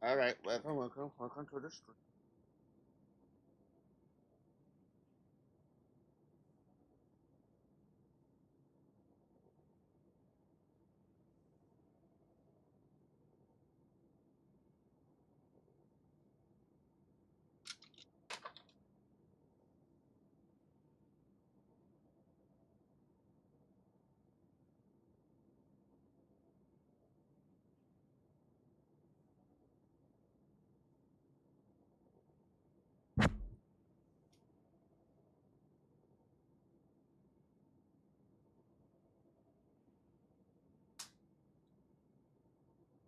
All right, welcome to the stream.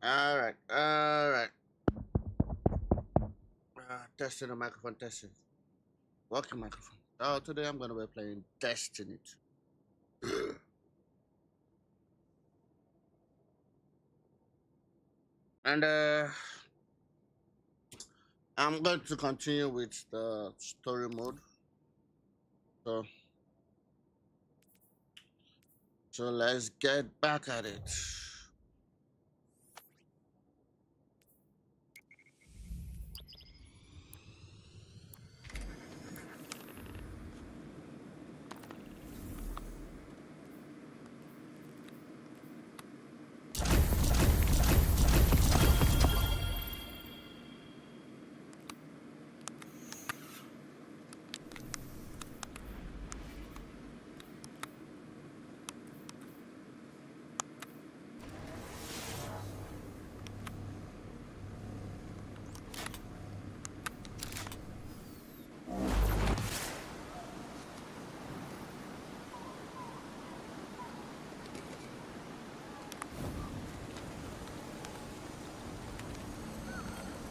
All right. Testing the microphone, testing. Working microphone. Oh, today I'm gonna be playing Destiny 2. And I'm going to continue with the story mode. So, so let's get back at it.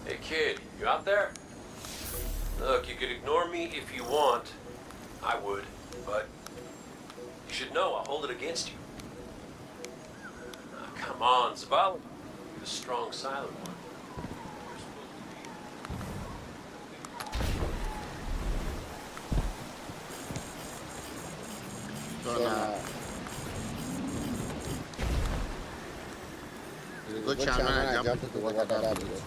Hey kid, you out there? Look, you could ignore me if you want. I would, but you should know I'll hold it against you. Come on, Zavala. You're the strong, silent one. So now, it's a good chance when I jump into the water that bullet.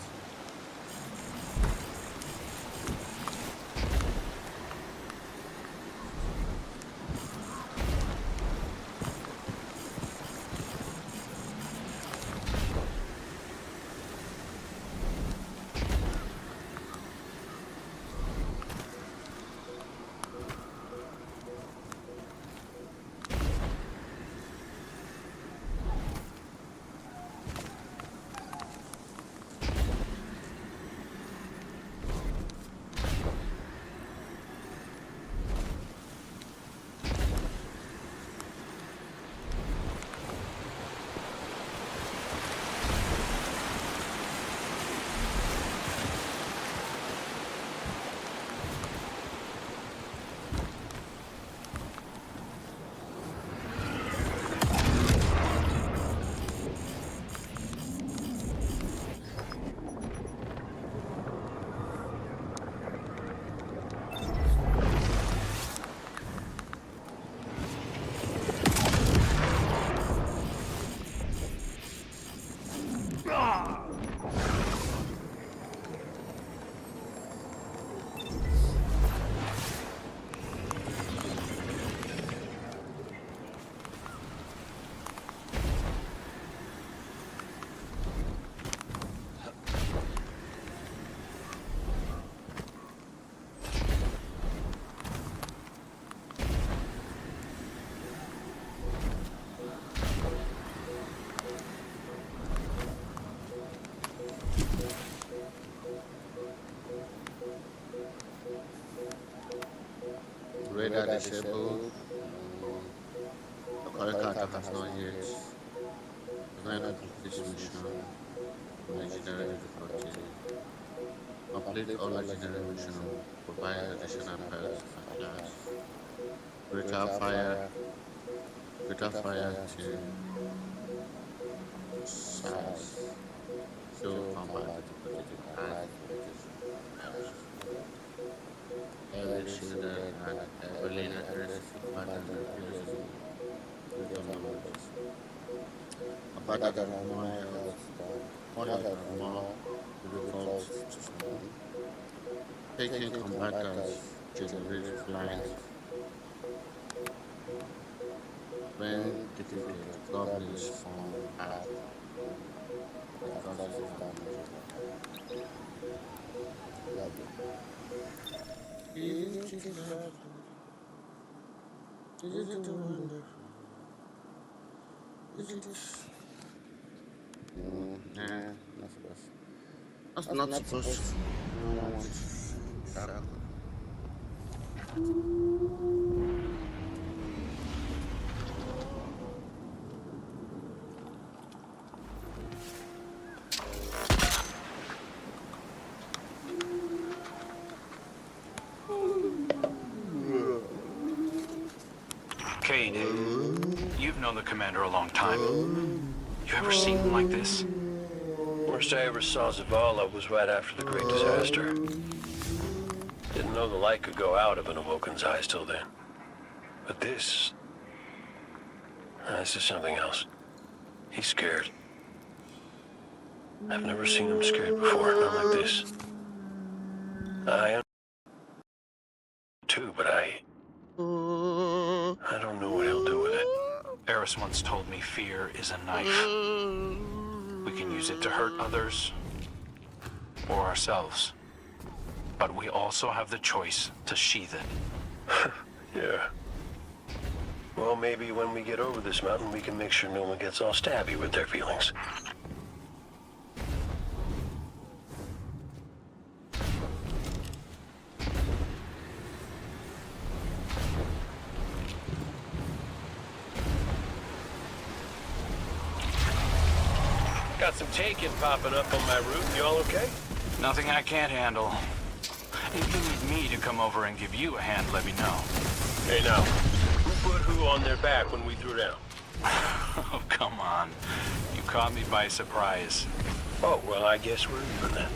Radar disabled. The current character has not yet designed to complete this mission. Legendary difficulty. Complete all legendary mission will provide additional perks and class. Greater fire, greater fire team size. Show combat difficulty and heavy shielded and heavily aggressive battle replacing greater numbers. A battle that has more health and more The revolt to someone. Taking combatants generates blind. When defeated, goblins spawn back that causes damage over time. Isn't it lovely? Isn't it wonderful? Isn't it? Nah, not supposed to. That's not supposed to. I don't want it. That one. Cade, you've known the commander a long time. You ever seen him like this? Worst I ever saw Zavala was right after the Great Disaster. Didn't know the light could go out of an Awoken's eyes till then. But this is something else. He's scared. I've never seen him scared before, not like this. I am too, but I don't know what he'll do with it. Eris once told me fear is a knife. We can use it to hurt others or ourselves. But we also have the choice to sheath it. Yeah. Well, maybe when we get over this mountain, we can make sure no one gets all stabby with their feelings. Got some taken popping up on my route. You all okay? Nothing I can't handle. If you need me to come over and give you a hand, let me know. Hey, now, who put who on their back when we threw down? Oh, come on. You caught me by surprise. Oh, well, I guess we're even then.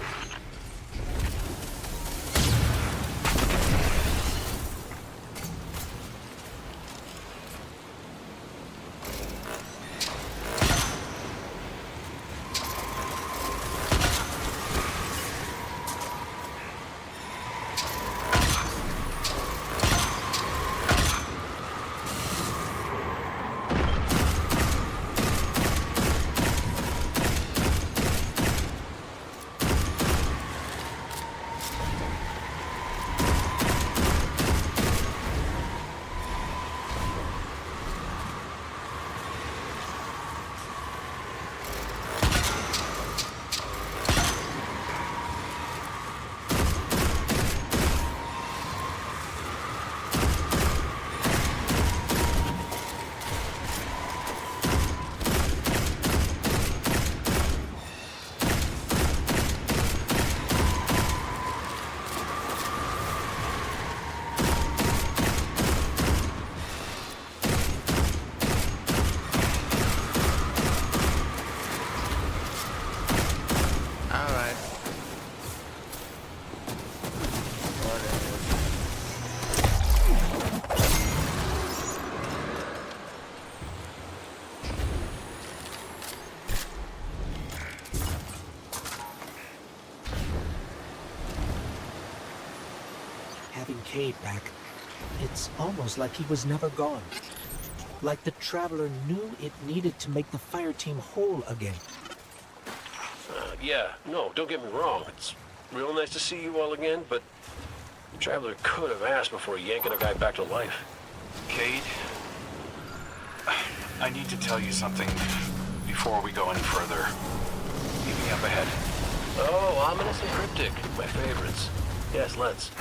Having Cade back, it's almost like he was never gone. Like the Traveler knew it needed to make the fire team whole again. Yeah, no, don't get me wrong. It's real nice to see you all again, but the Traveler could have asked before yanking a guy back to life. Cade, I need to tell you something before we go any further. Meet me up ahead. Oh, ominous and cryptic. My favorites. Yes, let's.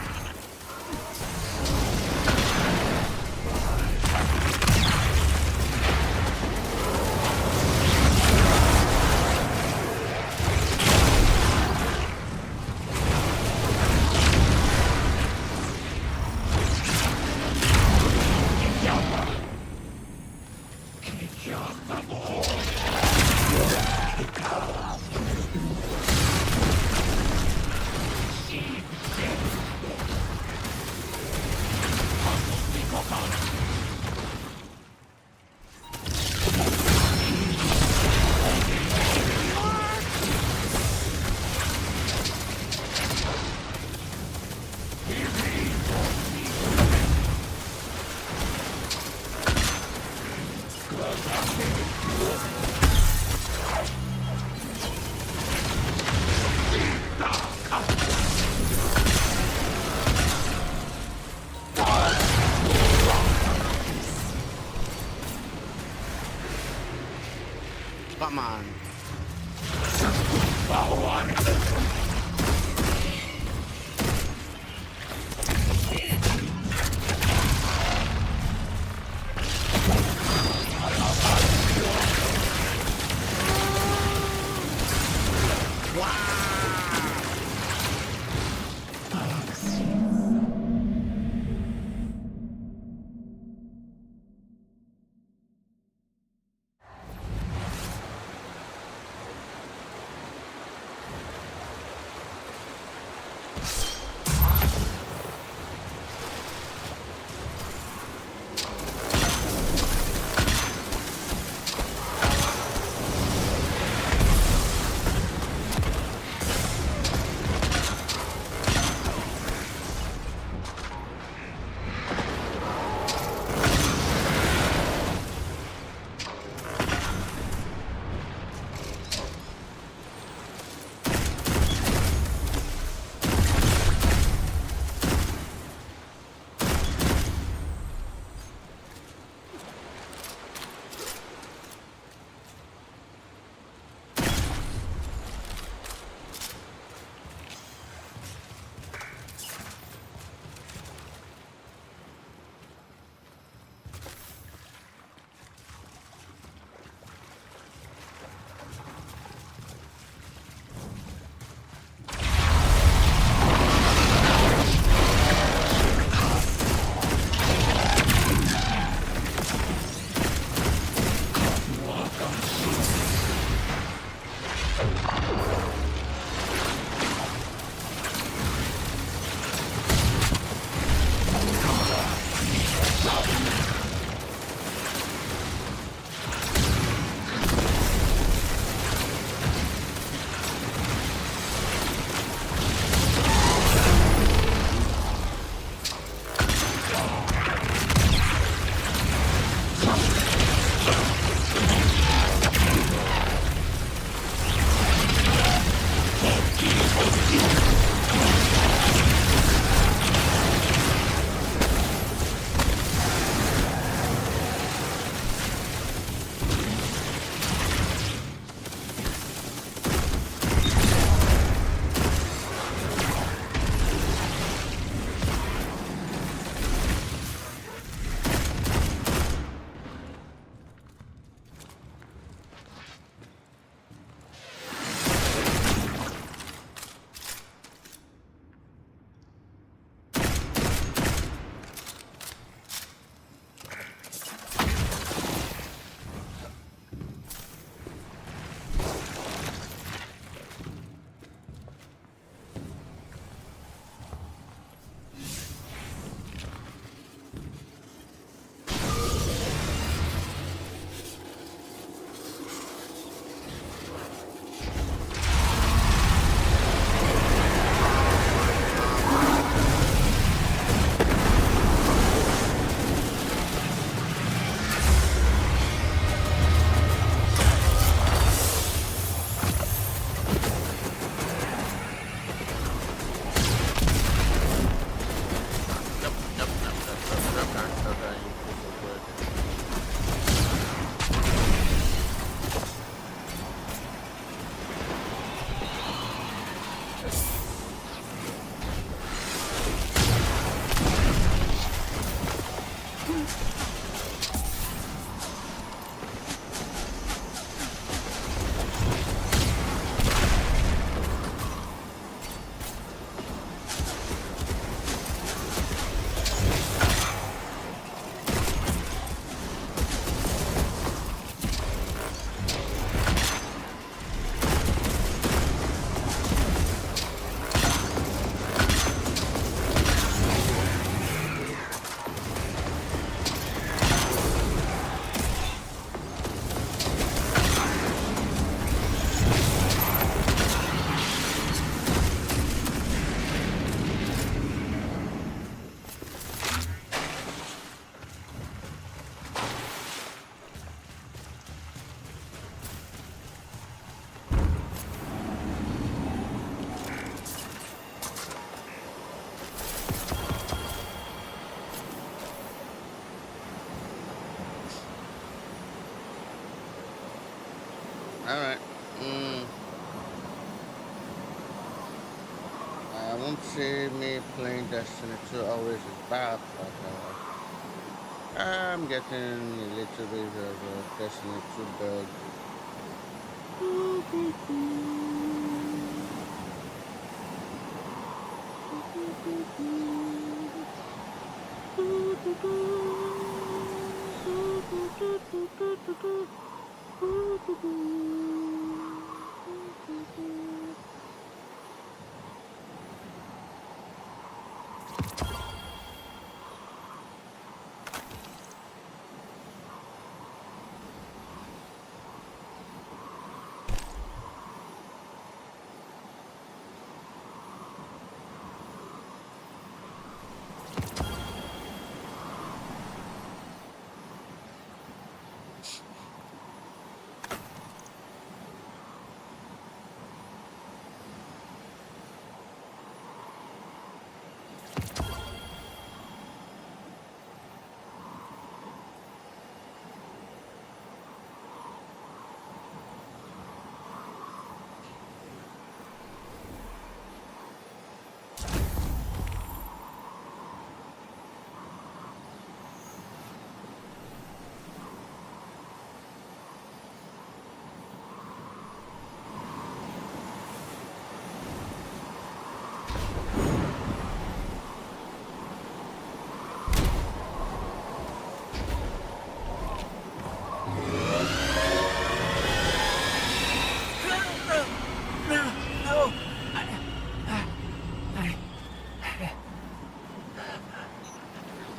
don't see me playing Destiny 2 always is bad, but I'm getting a little bit of Destiny 2 build.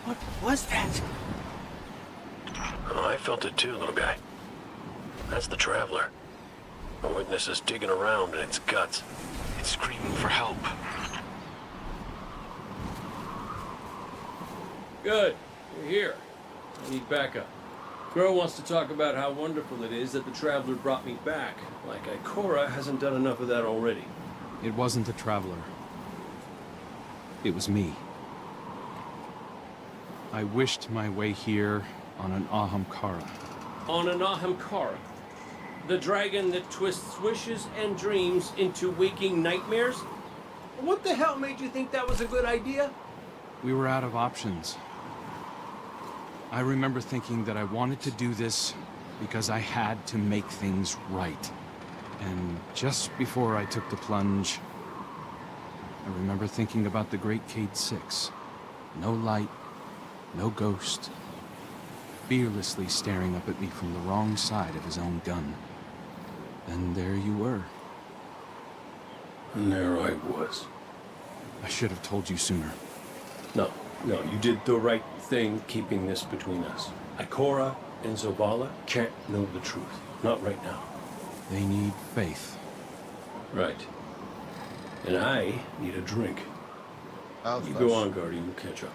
What was that? Oh, I felt it too, little guy. That's the Traveler. A witness is digging around in its guts. It's screaming for help. Good. You're here. I need backup. Crow wants to talk about how wonderful it is that the Traveler brought me back. Like Ikora hasn't done enough of that already. It wasn't the Traveler. It was me. I wished my way here on an Ahamkara. On an Ahamkara, the dragon that twists wishes and dreams into waking nightmares? What the hell made you think that was a good idea? We were out of options. I remember thinking that I wanted to do this because I had to make things right. And just before I took the plunge, I remember thinking about the Great Cade 6. No light, no ghost, fearlessly staring up at me from the wrong side of his own gun. And there you were. And there I was. I should have told you sooner. No, you did the right thing keeping this between us. Ikora and Zavala can't know the truth. Not right now. They need faith. Right. And I need a drink. You go on, Guardian. We'll catch up.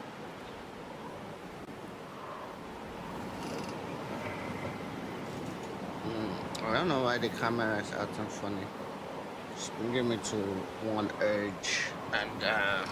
I don't know why the camera is acting funny. It's bringing me to one edge, and that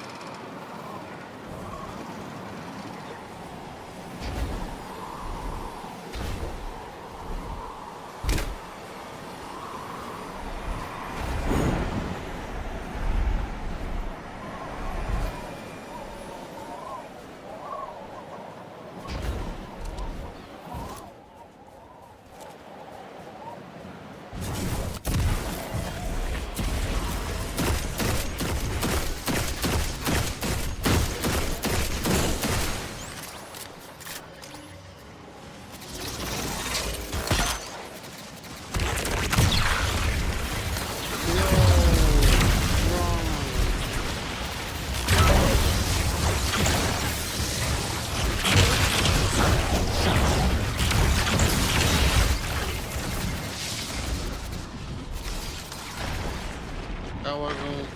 wasn't.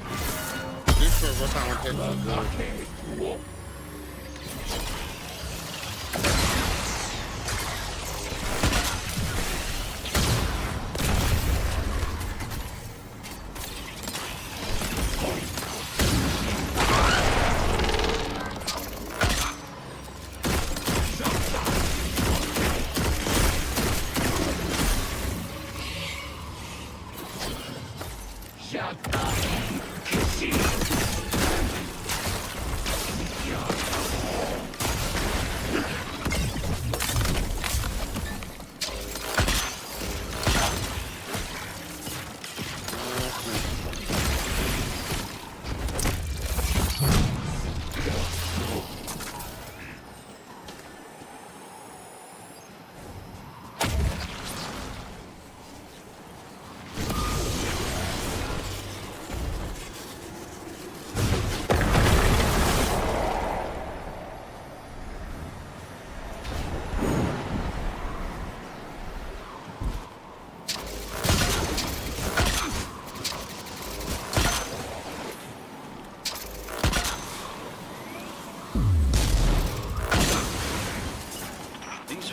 This was what I wanted to do.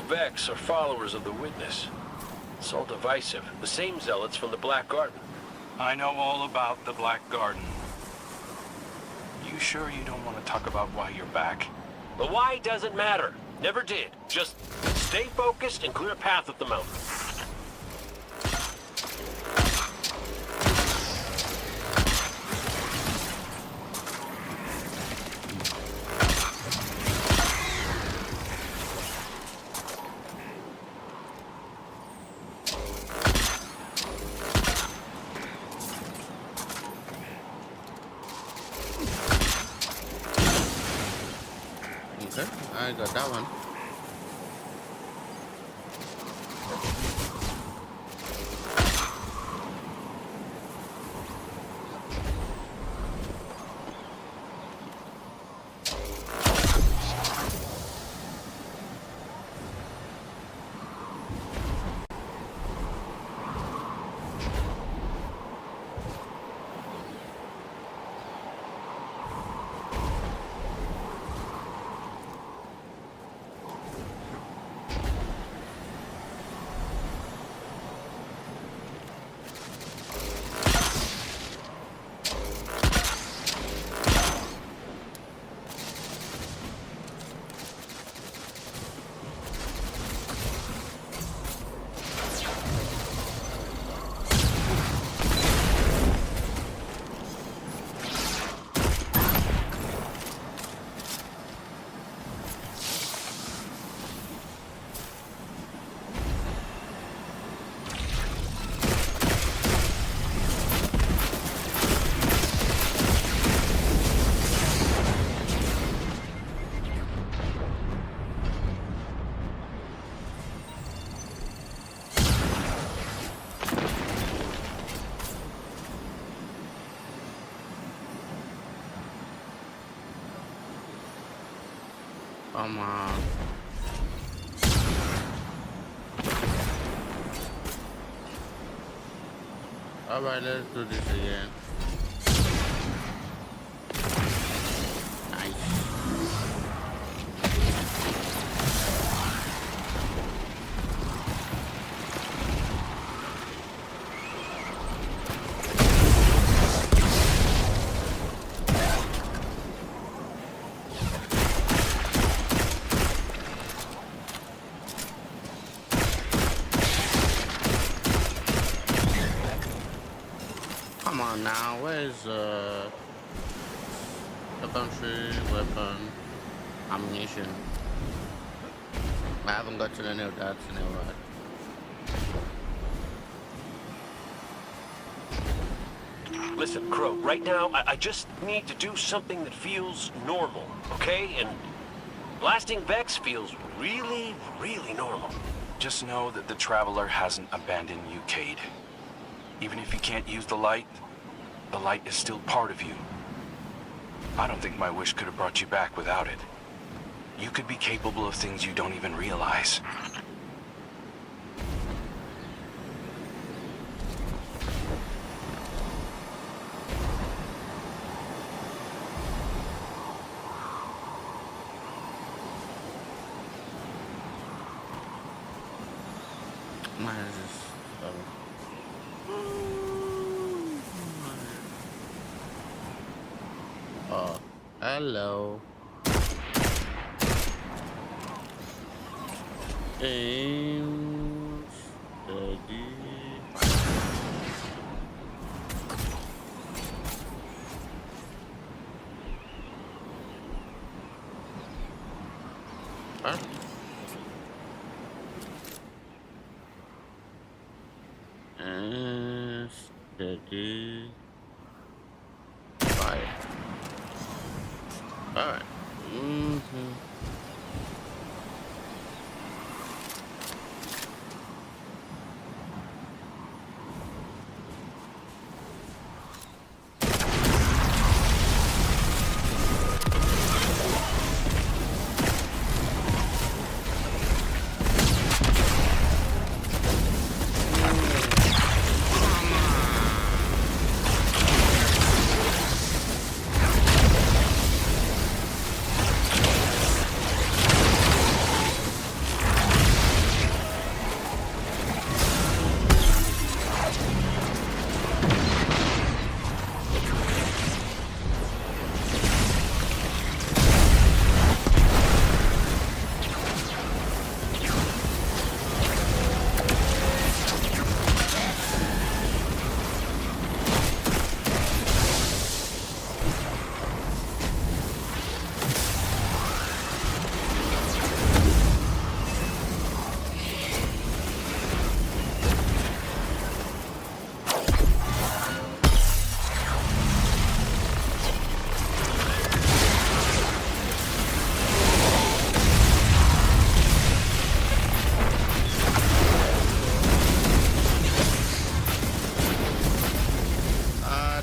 Vex are followers of the Witness. It's all divisive. The same zealots from the Black Garden. I know all about the Black Garden. You sure you don't want to talk about why you're back? The why doesn't matter. Never did. Just stay focused and clear a path up the mountain. Okay, I got that one. Come on. Alright, let's do this again. Nice. Come on now, where's the country, weapon, ammunition? I haven't gotten any of that in a while. Listen, Crow, right now, I just need to do something that feels normal, okay? And blasting Vex feels really, really normal. Just know that the Traveler hasn't abandoned you, Cade. Even if you can't use the light is still part of you. I don't think my wish could have brought you back without it. You could be capable of things you don't even realize. Mine is just, oh, hello. Aim steady. Huh? Steady. Fire. Alright. Mm-hmm.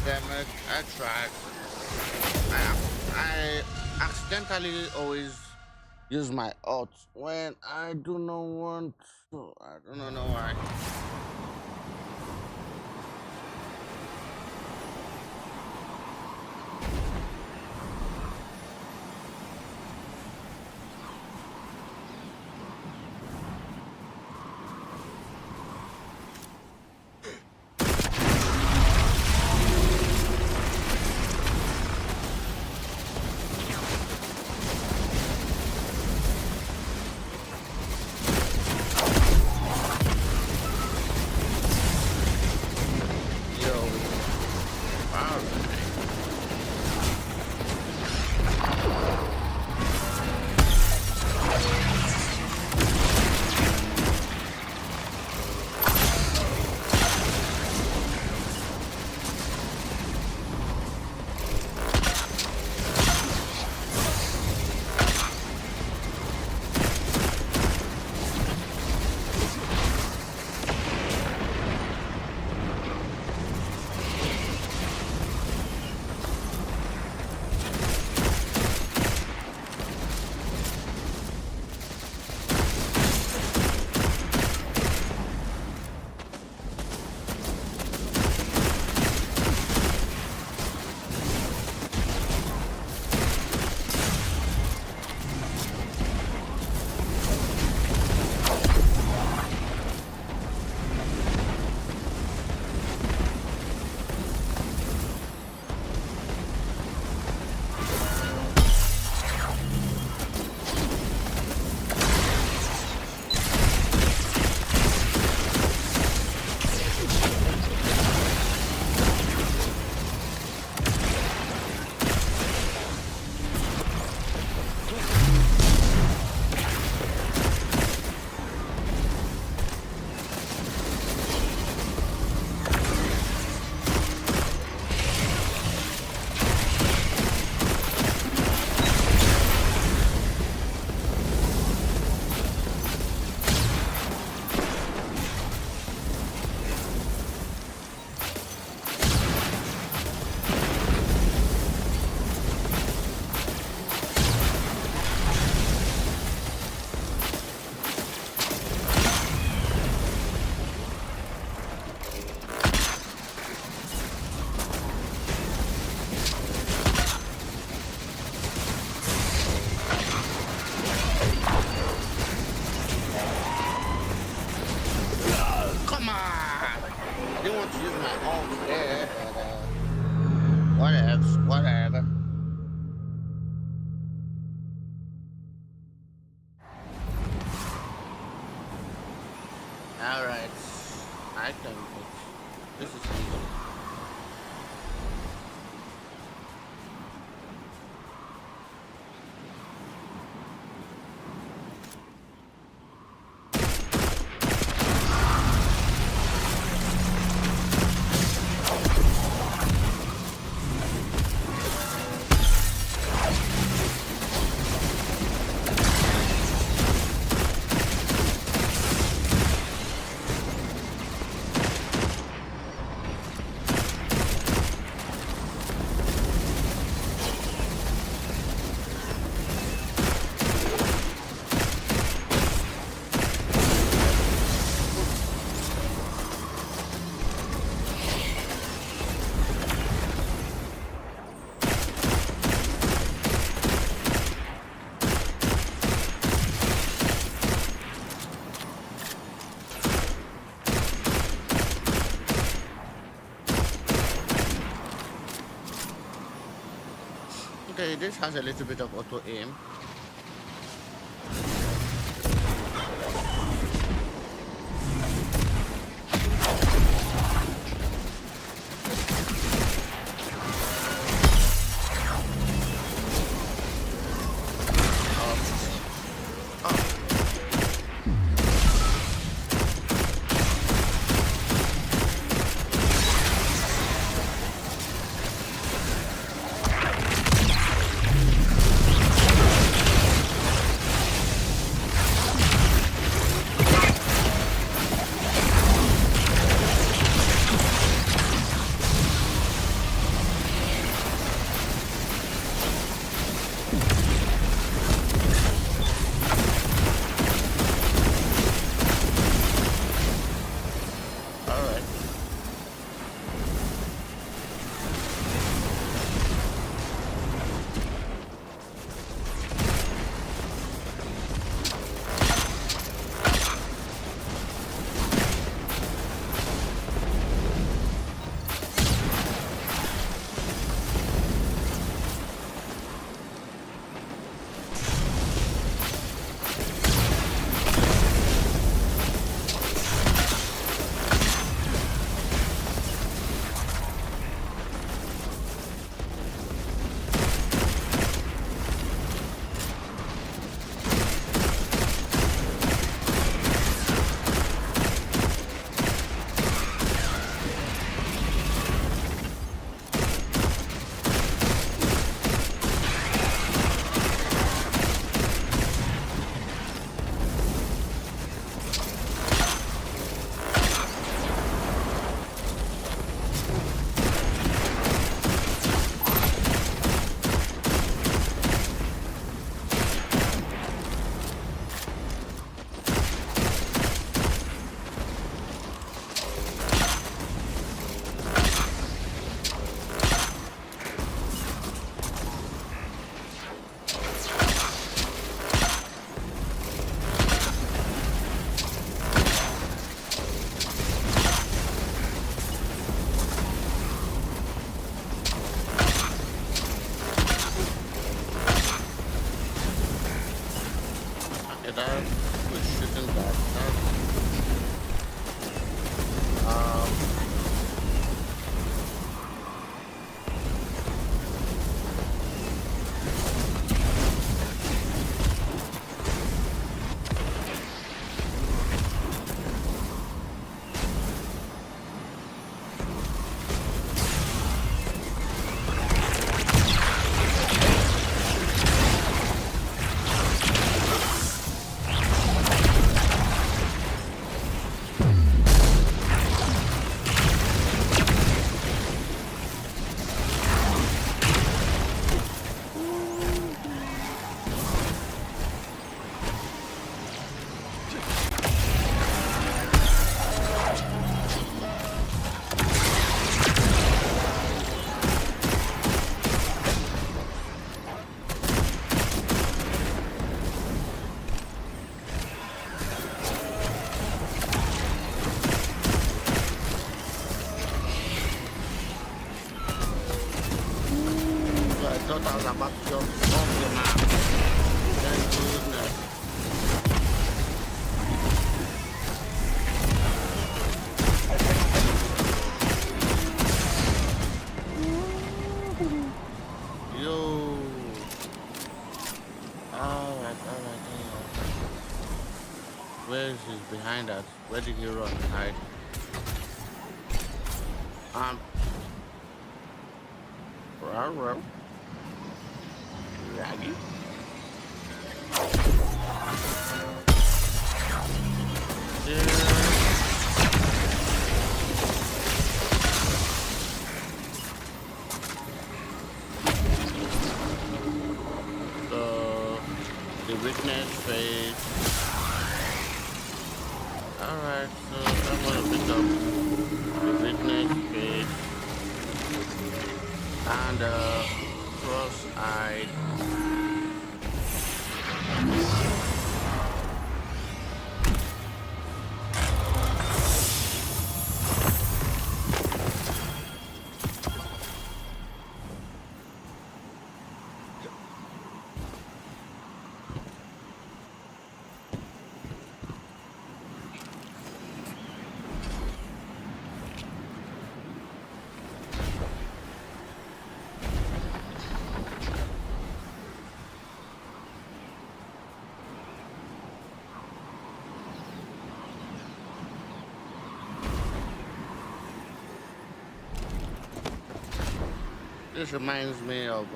Damn it, I tried. I accidentally always use my ult when I do not want to. I don't know why. Yo, wow. Okay, this has a little bit of auto aim. Where is he behind us? Where did he run and hide? Raggy. So the witness phase. Alright, so I'm gonna pick up the witness phase and cross-eyed. This reminds me of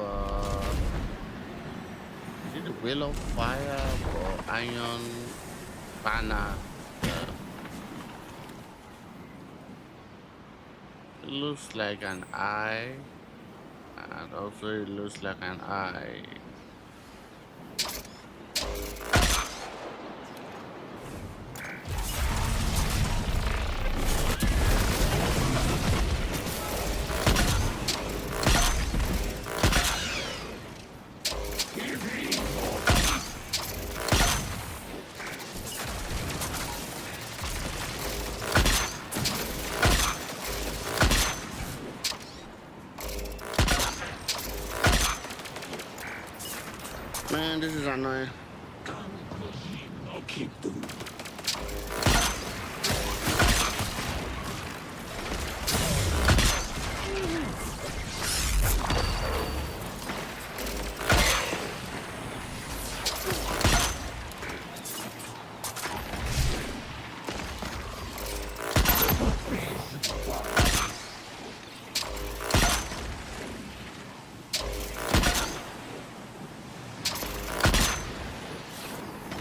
is it the Wheel of Fire or Iron Banner? It looks like an eye, and also it looks like an eye. Man, this is annoying. I'll keep them.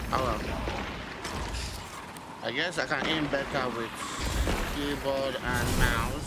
Oh well. I guess I can aim better with keyboard and mouse.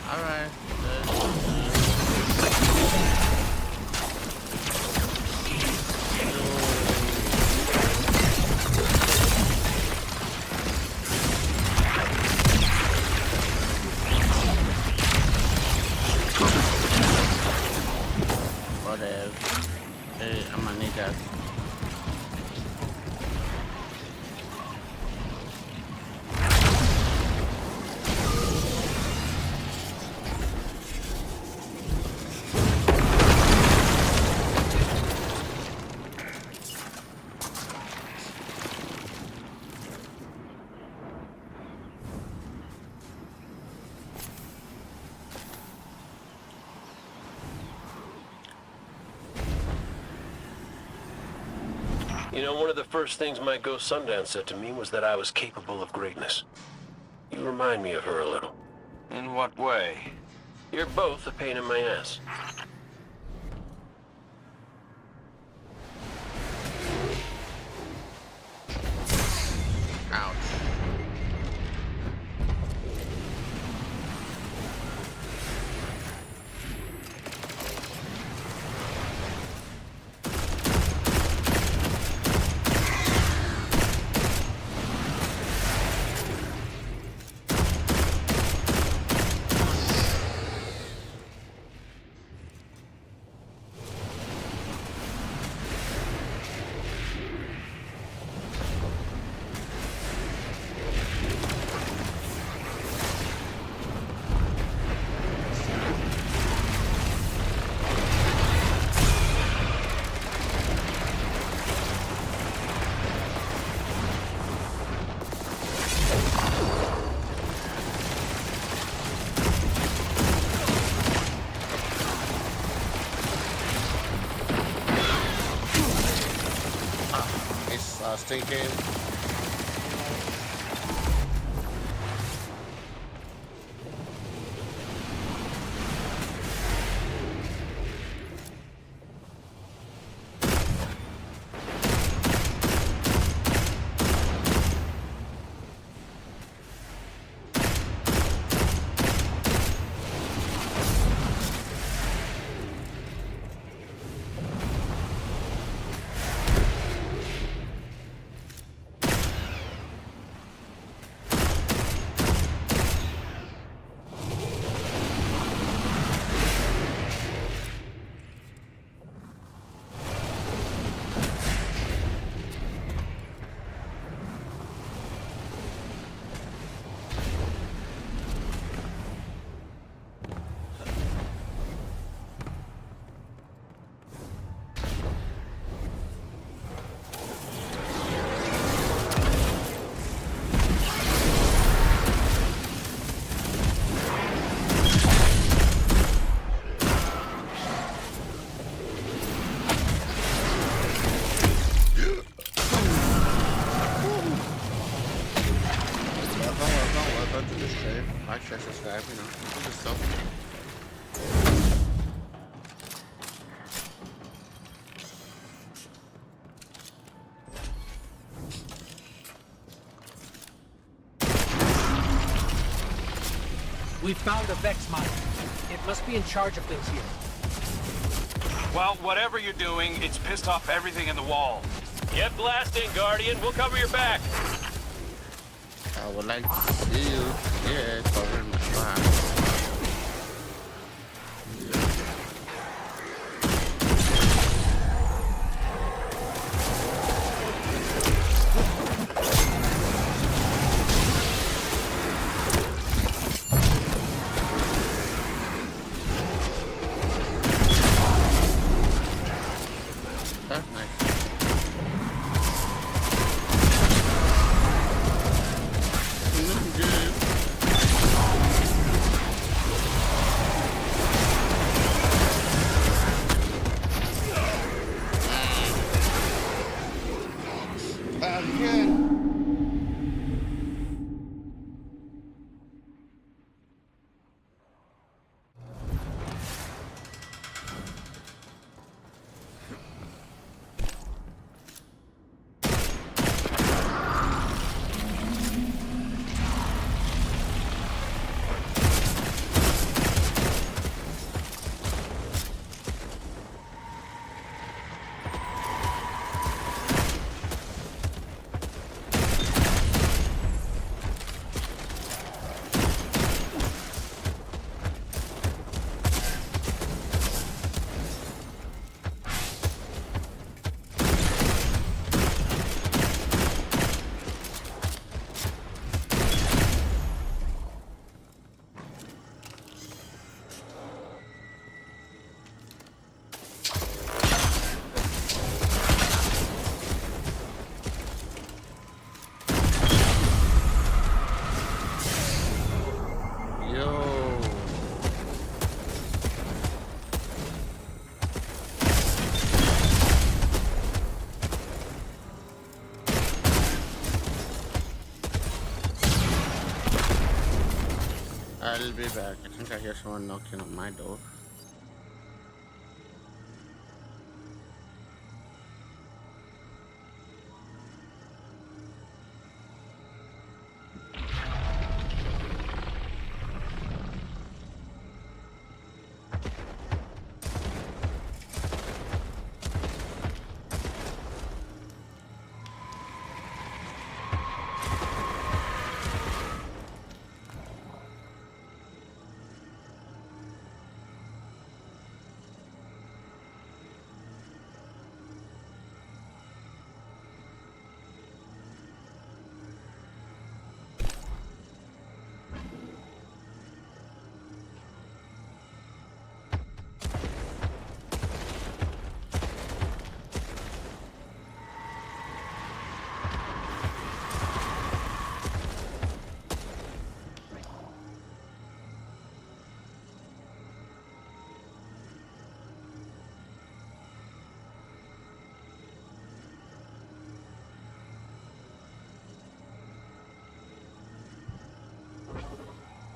Alright. Whatever. Hey, I'm gonna need that. You know, one of the first things my ghost Sundown said to me was that I was capable of greatness. You remind me of her a little. In what way? You're both a pain in my ass. Ouch. Stinking. Just say, like, share, subscribe, you know, do the stuff. We found a Vex mine. It must be in charge of things here. Well, whatever you're doing, it's pissed off everything in the wall. Get blasting, Guardian. We'll cover your back. I would like to see you, yeah, covering my back. That's nice. Again. I'll be back. I think I hear someone knocking on my door.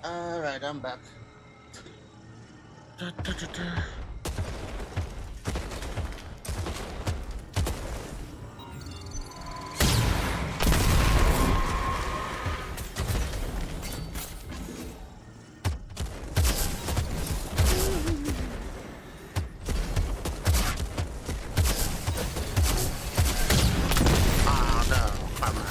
Alright, I'm back. Oh no, come on.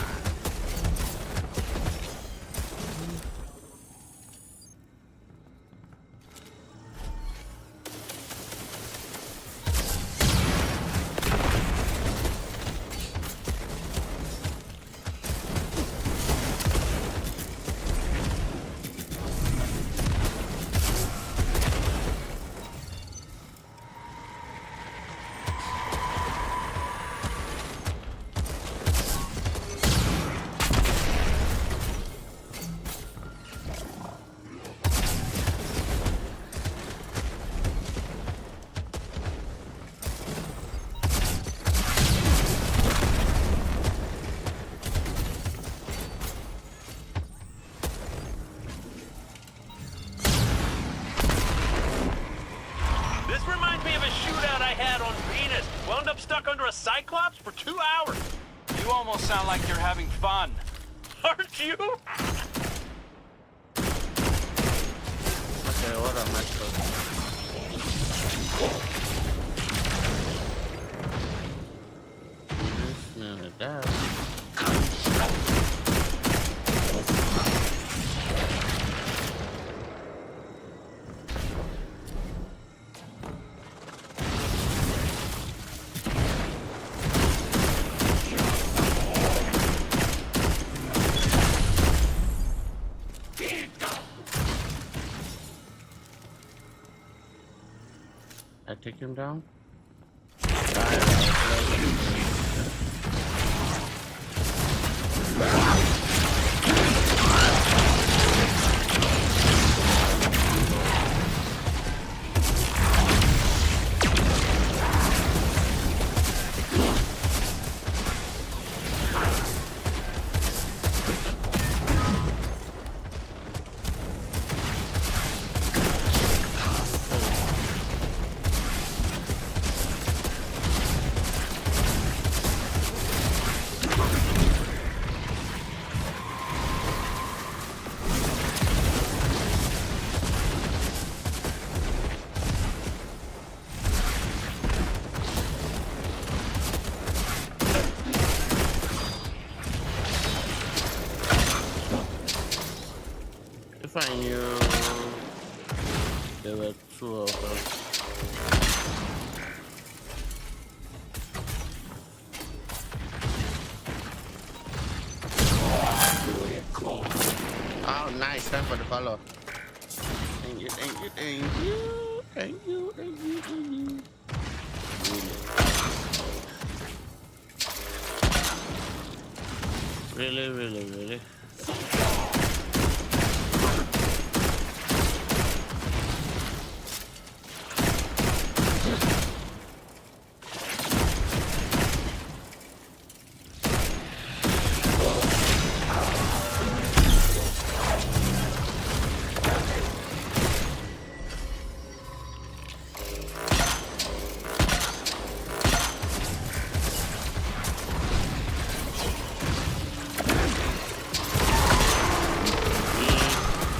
Cyclops for 2 hours. You almost sound like you're having fun. Aren't you? Okay, what am I supposed to do? This, none of that. I take him down. If I knew there were two of us. Oh, nice. Time for the follow. Thank you, thank you, thank you. Thank you, thank you, thank you. Really, really, really.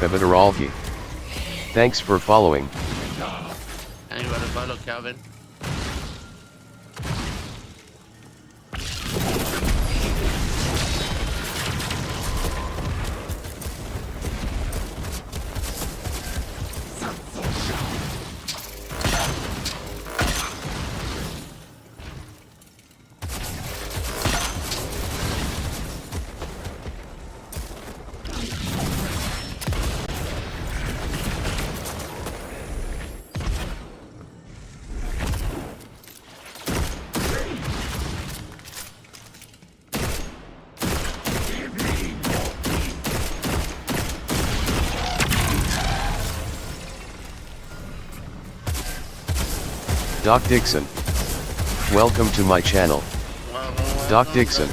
Bevataralki. Thanks for following. And you want to follow Calvin? Doc Dixon. Welcome to my channel. Doc Dixon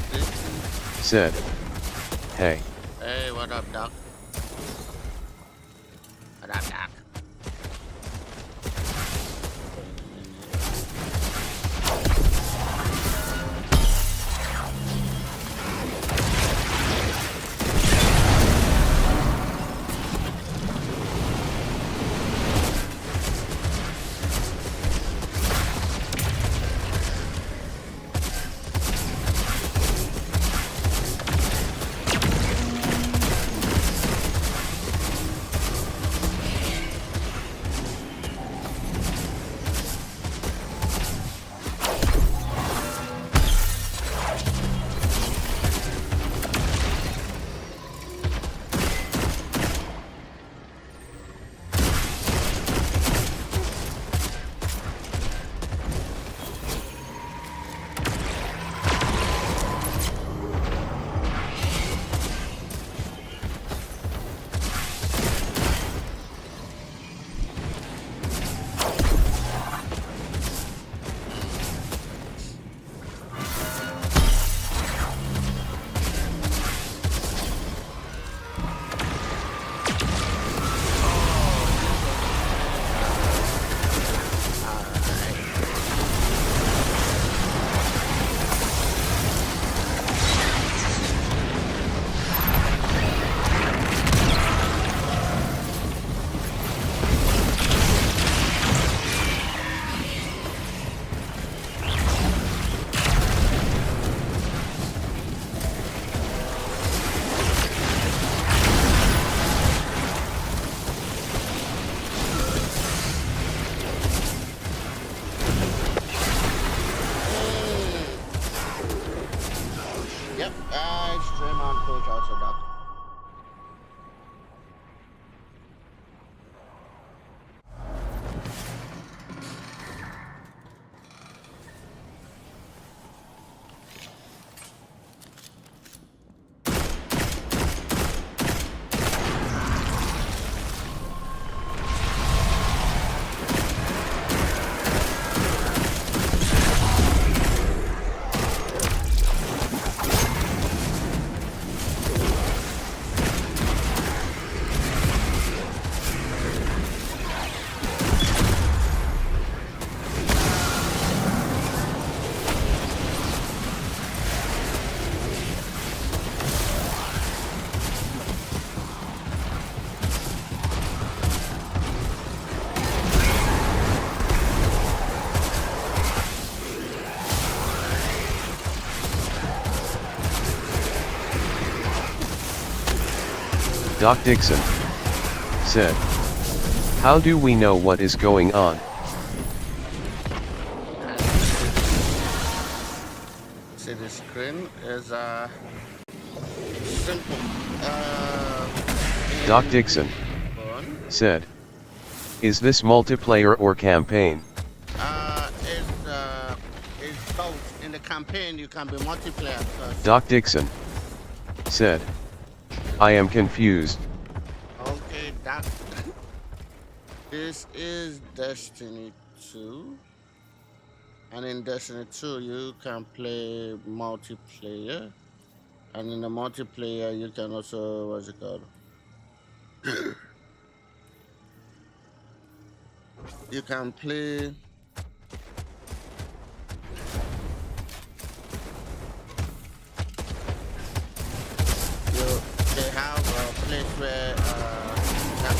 said, hey. Hey, what up, Doc? What up, Doc? approach also, Doc. Doc Dixon said, "How do we know what is going on?" See, the screen is simple. Doc Dixon said, "Is this multiplayer or campaign?" It's both. In the campaign, you can be multiplayer first. Doc Dixon said, "I am confused." Okay, that. This is Destiny 2. And in Destiny 2, you can play multiplayer. And in the multiplayer, you can also, what's it called? You can play. They have a place where they have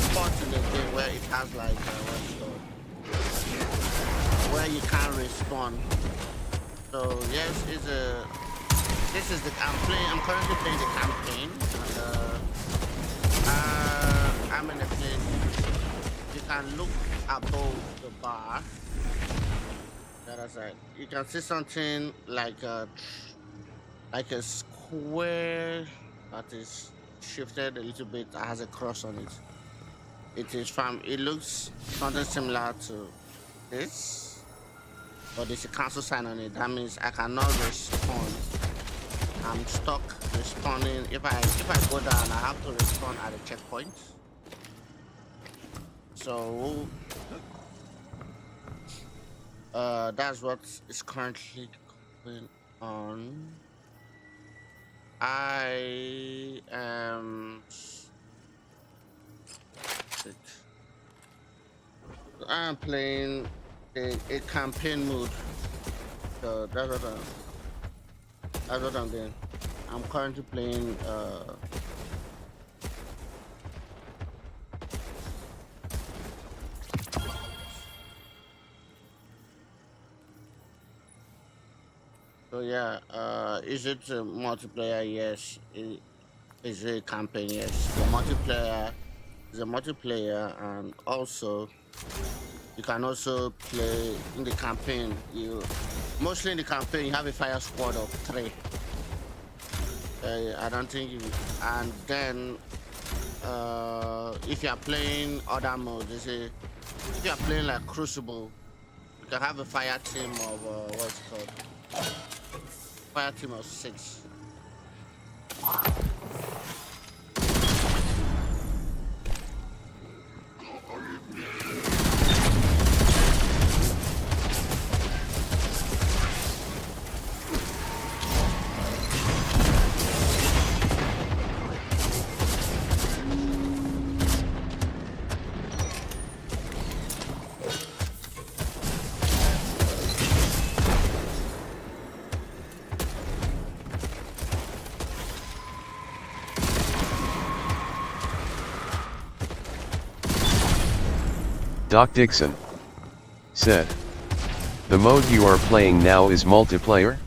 spots in the game where it has like what's it called? Where you can't respawn. So yes, this is the I'm currently playing the campaign. And, I'm in a place you can look above the bar. The other side, you can see something like a square that is shifted a little bit, that has a cross on it. It looks something similar to this, but there's a cancel sign on it. That means I cannot respawn. I'm stuck respawning. If I go down, I have to respawn at a checkpoint. So that's what is currently going on. I am. I'm playing a campaign mode. So that's what I'm doing. I'm currently playing. So yeah, is it a multiplayer? Yes. Is it a campaign? Yes. The multiplayer is a multiplayer, and also you can also play in the campaign. Mostly in the campaign you have a fire squad of 3. I don't think you. And then if you are playing other modes, if you are playing like Crucible, you can have a fire team of what's it called? Fire team of 6. Doc Dixon said, "The mode you are playing now is multiplayer?"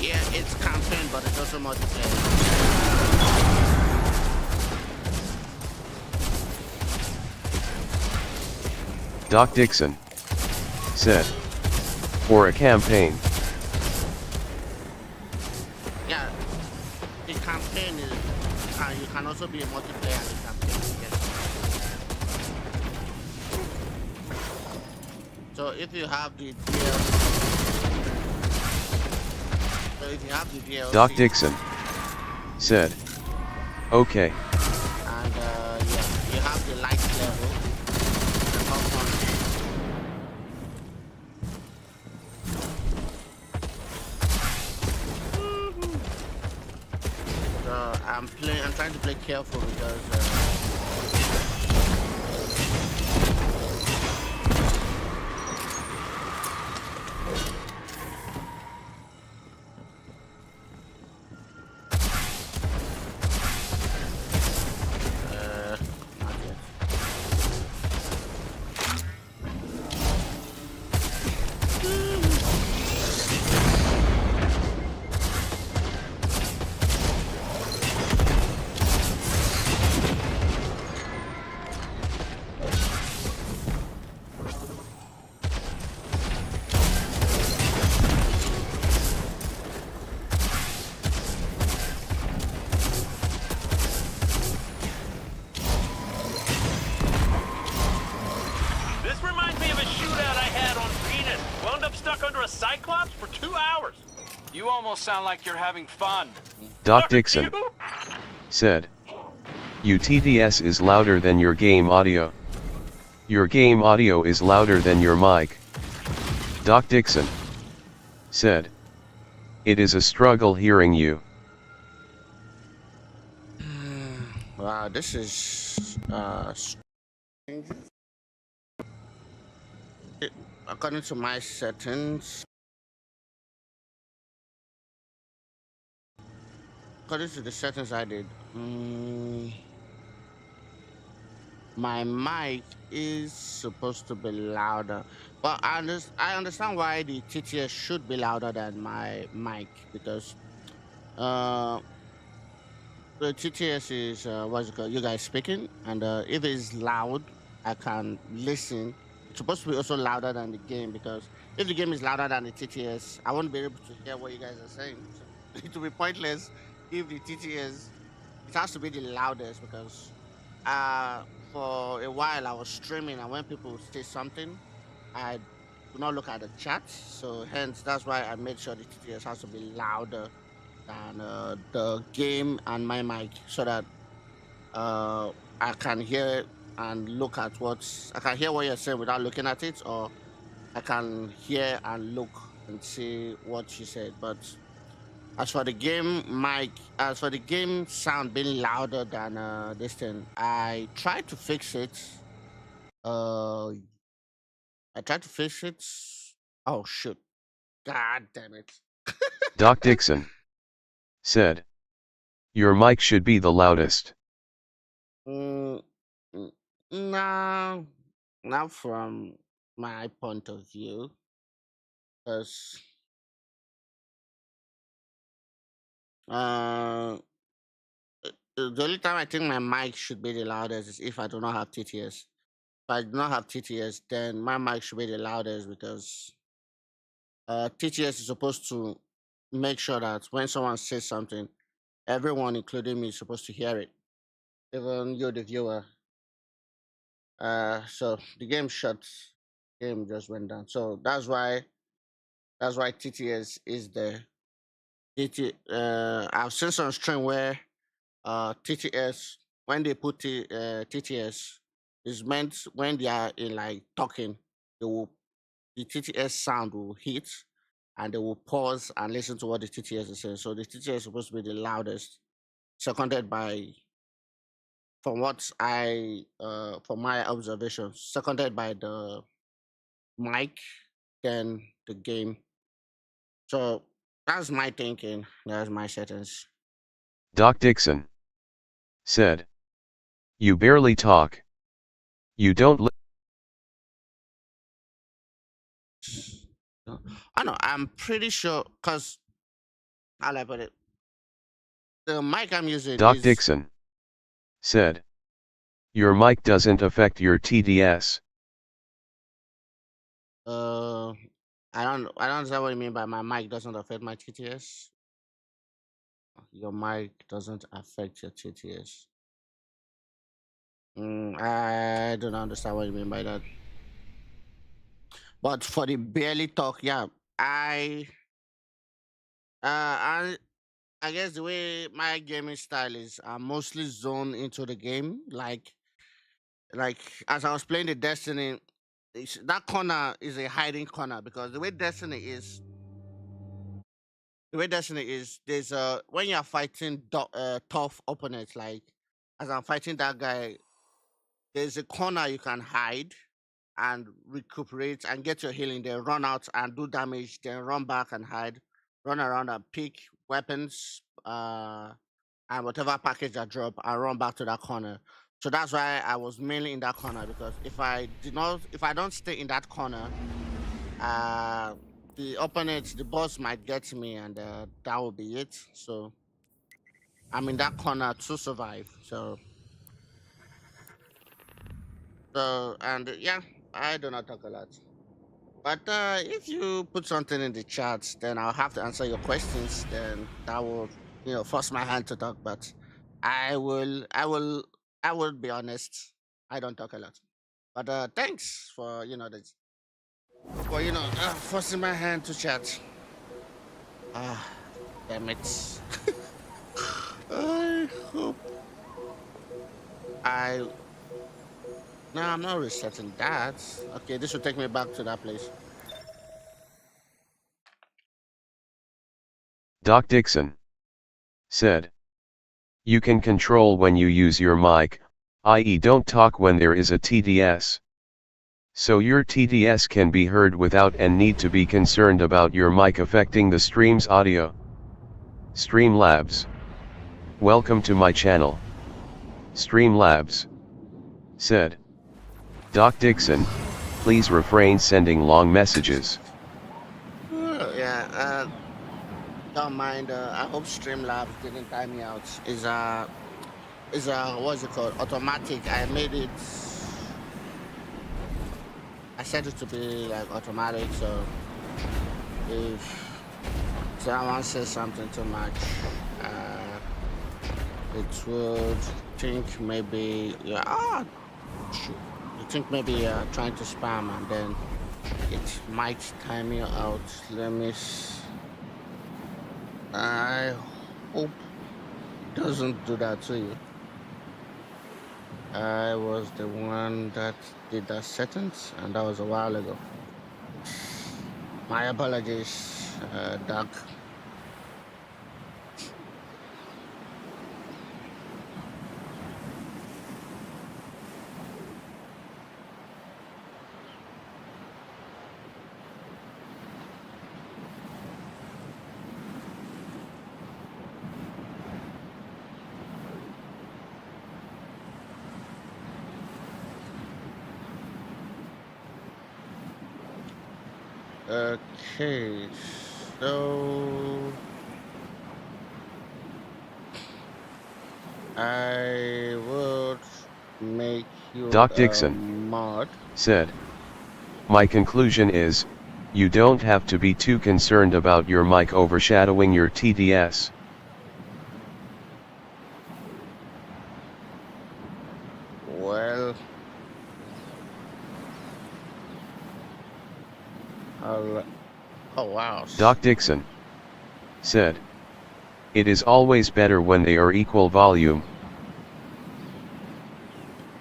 Yeah, it's campaign, but it's also multiplayer. Doc Dixon said, "For a campaign." Yeah, the campaign is, you can also be a multiplayer in the campaign. Yes. So if you have the DLC, Doc Dixon said, okay. And yeah, you have the light level. The top one. So I'm trying to play careful because. Not yet. This reminds me of a shootout I had on Venus. Wound up stuck under a Cyclops for 2 hours. You almost sound like you're having fun. Doc Dixon You? said, your TTS is louder than your game audio. Your game audio is louder than your mic. Doc Dixon said, it is a struggle hearing you. Wow, this is strange. According to my settings, according to the settings I did, my mic is supposed to be louder. But I understand why the TTS should be louder than my mic because the TTS is what's it called? You guys speaking, and if it's loud, I can listen. It's supposed to be also louder than the game because if the game is louder than the TTS, I won't be able to hear what you guys are saying. So it will be pointless if the TTS it has to be the loudest because uh for a while I was streaming and when people say something, I do not look at the chat. So hence that's why I made sure the TTS has to be louder than the game and my mic so that I can hear and look at I can hear what you're saying without looking at it, or I can hear and look and see what you said. But as for the game mic, as for the game sound being louder than this thing, I tried to fix it. Uh, I tried to fix it. Oh shoot! God damn it! Doc Dixon said, your mic should be the loudest. Mm, no, not from my point of view, because uh, the only time I think my mic should be the loudest is if I do not have TTS. If I do not have TTS, then my mic should be the loudest because TTS is supposed to make sure that when someone says something, everyone, including me, is supposed to hear it, even you, the viewer. So the game shut, game just went down. So that's why TTS is there. I've seen some stream where TTS when they put TTS is meant when they are in like talking, they will the TTS sound will hit and they will pause and listen to what the TTS is saying. So the TTS is supposed to be the loudest, seconded by from what I from my observation, seconded by the mic, then the game. So that's my thinking. That's my settings. Doc Dixon said, you barely talk. You don't I know. I'm pretty sure because how will I put it? The mic I'm using Doc is Dixon said, your mic doesn't affect your TDS. uh I don't understand what you mean by my mic doesn't affect my TTS. Your mic doesn't affect your TTS. I don't understand what you mean by that. But for the barely talk, yeah, I I guess the way my gaming style is, I'm mostly zoned into the game. Like as I was playing the Destiny, that corner is a hiding corner because the way Destiny is, there's when you're fighting tough opponents, like as I'm fighting that guy, there's a corner you can hide and recuperate and get your healing, then run out and do damage, then run back and hide, run around and pick weapons, and whatever package I drop, I run back to that corner. So that's why I was mainly in that corner because if I don't stay in that corner, uh, the boss might get me, and that will be it. So I'm in that corner to survive. Yeah, I do not talk a lot. But if you put something in the chat, then I'll have to answer your questions. Then that will, force my hand to talk. But I will, I will, I will be honest. I don't talk a lot. But thanks for forcing my hand to chat. Ah, damn it. I hope I. No, I'm not resetting that. Okay, this will take me back to that place. Doc Dixon said, you can control when you use your mic, i.e. don't talk when there is a TDS. So your TDS can be heard without and need to be concerned about your mic affecting the stream's audio. Streamlabs. Welcome to my channel. Streamlabs said, Doc Dixon, please refrain sending long messages. Yeah, don't mind. I hope Streamlabs didn't time me out. Is what's it called? Automatic. I set it to be like automatic. So if someone says something too much, uh, it would think maybe shoot. You think maybe you're trying to spam, and then it might time you out. I hope it doesn't do that to you. I was the one that did that sentence, and that was a while ago. My apologies, Doc. Okay, so I would make you Doc Dixon mod. Said, my conclusion is, you don't have to be too concerned about your mic overshadowing your TDS. Well, oh wow. Doc Dixon said, it is always better when they are equal volume.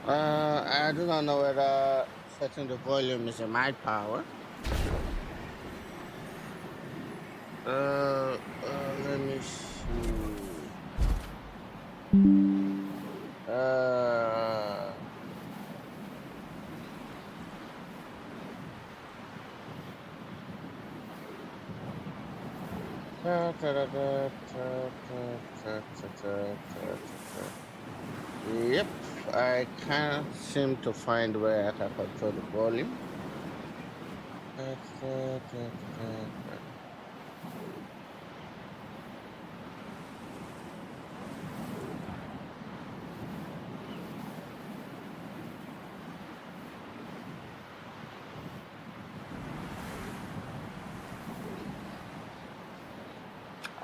I do not know whether setting the volume is in my power. Let me see. Yep, I can't seem to find where I can control the volume.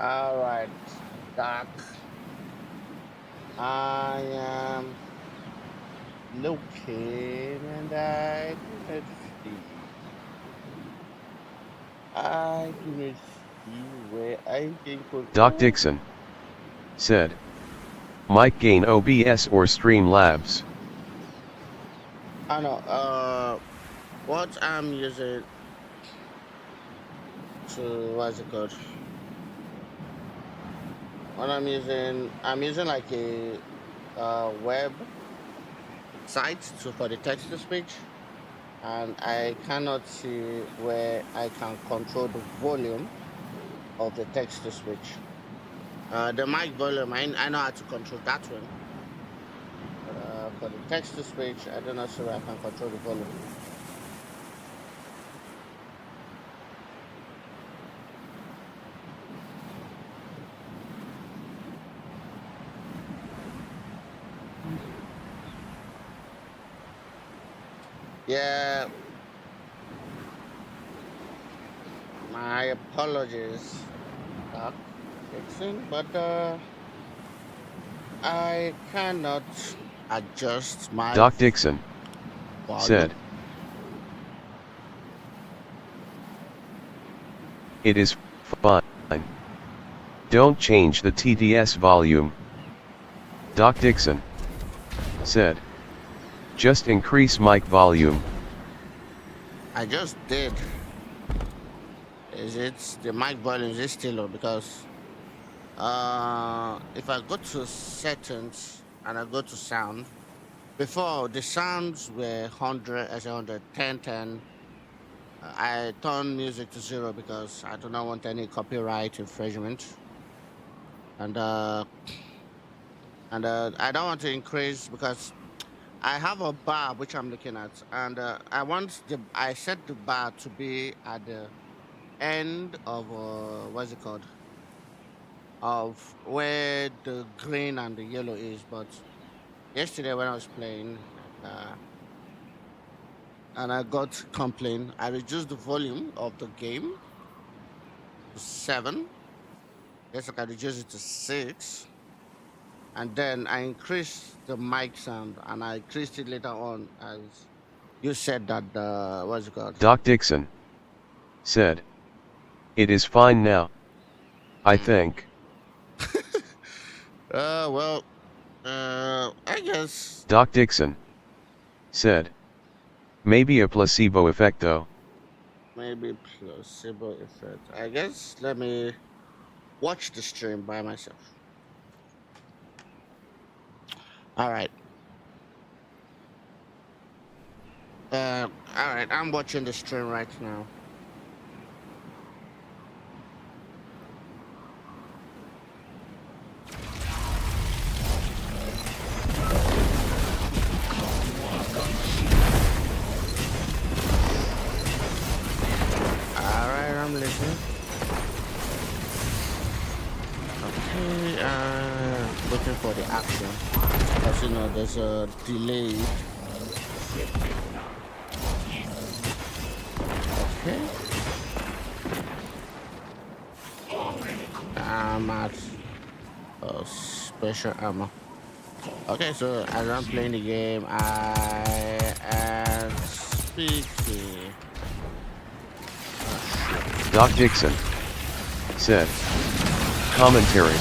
All right, Doc. I am looking and I cannot see. I cannot see where I can control. Doc Dixon said, mic gain OBS or Streamlabs. I know. What I'm using to what's it called? What I'm using like a web site for the text to speech, and I cannot see where I can control the volume of the text to speech. The mic volume, I know how to control that one. But for the text to speech, I don't know so I can control the volume. Yeah. My apologies, Doc Dixon, but I cannot adjust my Doc Dixon volume. said, it is fine. Don't change the TDS volume. Doc Dixon said, just increase mic volume. I just did. Is it the mic volume is still low? Because if I go to settings and I go to sound, before the sounds were 100 as 110 10. I turned music to 0 because I do not want any copyright infringement, and I don't want to increase because I have a bar which I'm looking at, and I set the bar to be at the end of what's it called, of where the green and the yellow is. But yesterday when I was playing, and I got complaint, I reduced the volume of the game to 7. Yes, I reduced it to 6. And then I increased the mic sound, and I increased it later on as you said that what's it called? Doc Dixon said, it is fine now, I think. Well, I guess. Doc Dixon said, maybe a placebo effect though. Maybe placebo effect. I guess let me watch the stream by myself. All right. All right. I'm watching the stream right now. All right, I'm listening. Okay. Looking for the action. As you know, there's a delay. Okay. I'm at special ammo. Okay, so as I'm playing the game, I am speaking. Doc Dixon said, commentary.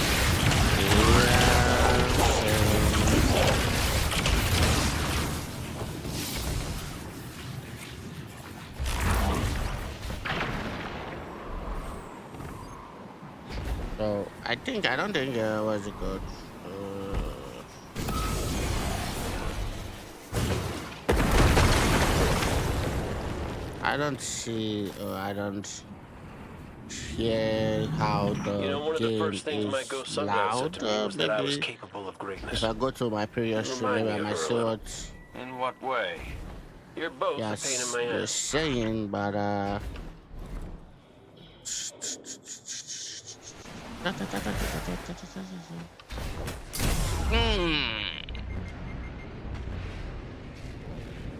So I don't think what's it called? I don't see. I don't hear how the one of the game first things my is ghost sundial said loud. to me was that I was Maybe capable of if greatness. I go to my previous You stream, remind maybe I me of might her a see little. what In what way? You're both a pain in yes my they're ass. saying, but I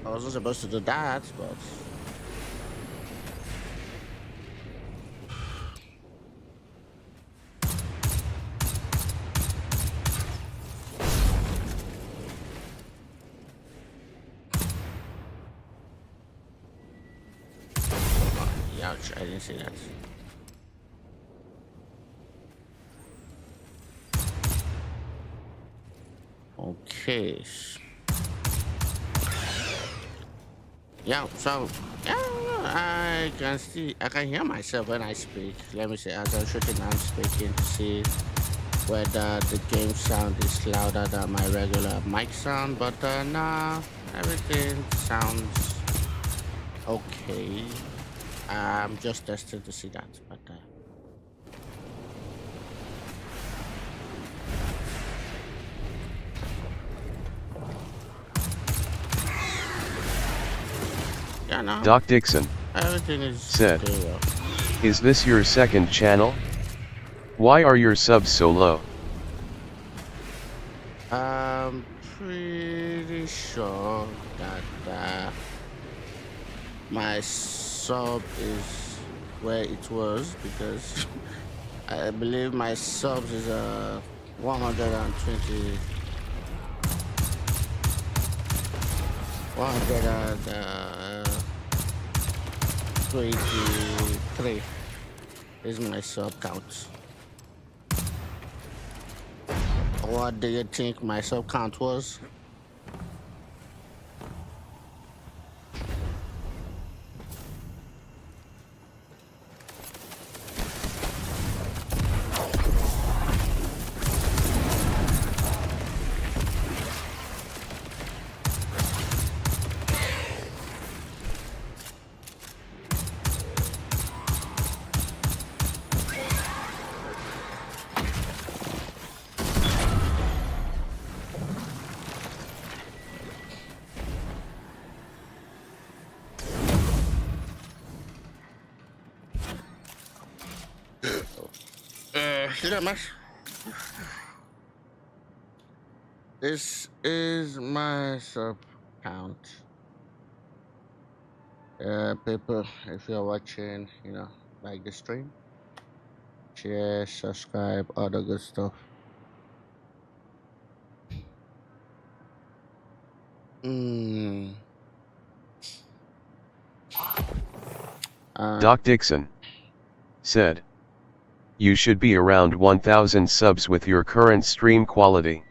wasn't supposed to do that, but Ouch, I didn't see that. Okay. Yeah, so yeah, I can hear myself when I speak. Let me see, as I'm shooting, I'm speaking to see whether the game sound is louder than my regular mic sound, but nah, everything sounds okay. I'm just testing to see that, but yeah, no, Doc Dixon everything is said, okay, well. "Is this your second channel? Why are your subs so low?" I'm pretty sure that my sub is where it was because I believe my subs is 120, 123 is my sub count. What do you think my sub count was? Much. This is my sub count. People, if you're watching, like the stream, share, subscribe, all the good stuff. Doc Dixon said, "You should be around 1,000 subs with your current stream quality."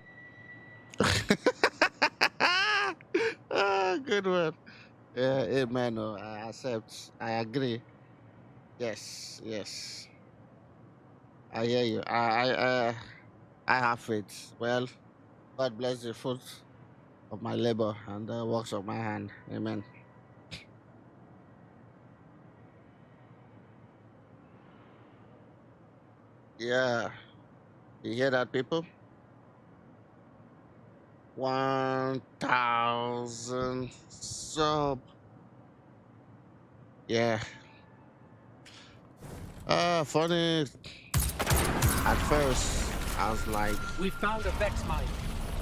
Good one. Yeah, amen. I accept. I agree. Yes, yes. I hear you. I have faith. Well, God bless the fruit of my labor and the works of my hand. Amen. Yeah, you hear that, people? 1,000 sub. Yeah. Funny. At first, I was like, We found a Vex mine.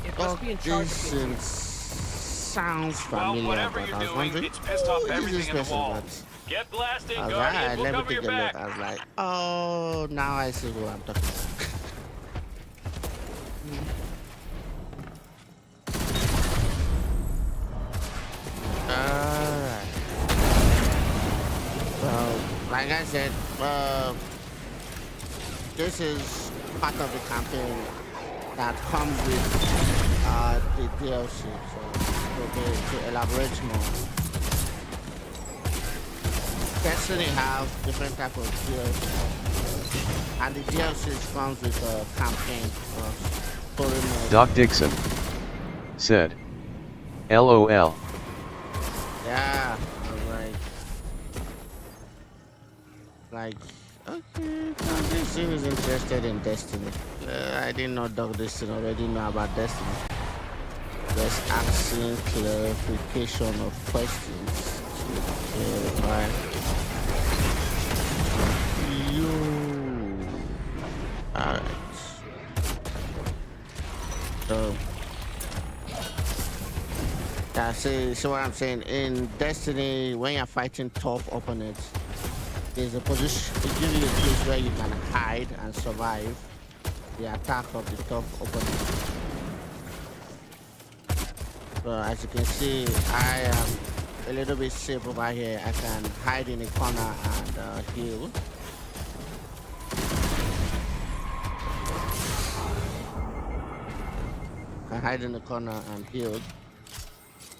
It must oh, be in charge this of the sounds Well, familiar, whatever but you're I was doing, wondering, it's pissed off who is everything this in the person? wall. But Get blasting, I was Guardian. like, We'll let me cover your take a look. back. I was like, oh, now I see who I'm talking about. Alright. So, like I said, this is part of the campaign that comes with the DLC. So, to elaborate more, Destiny have different type of DLC, and the DLC comes with a campaign. Story mode. Doc Dixon said, "LOL." Yeah, alright. Like, okay, Doc Dixon is interested in Destiny. I didn't know Doc Dixon already know about Destiny. Just asking clarification of questions to clarify. You. Alright. So. Yeah, see what I'm saying? In Destiny, when you're fighting tough opponents, there's a position, it gives you a place where you can hide and survive the attack of the tough opponent. So as you can see, I am a little bit safe over here. I can hide in a corner and heal. I can hide in the corner and heal.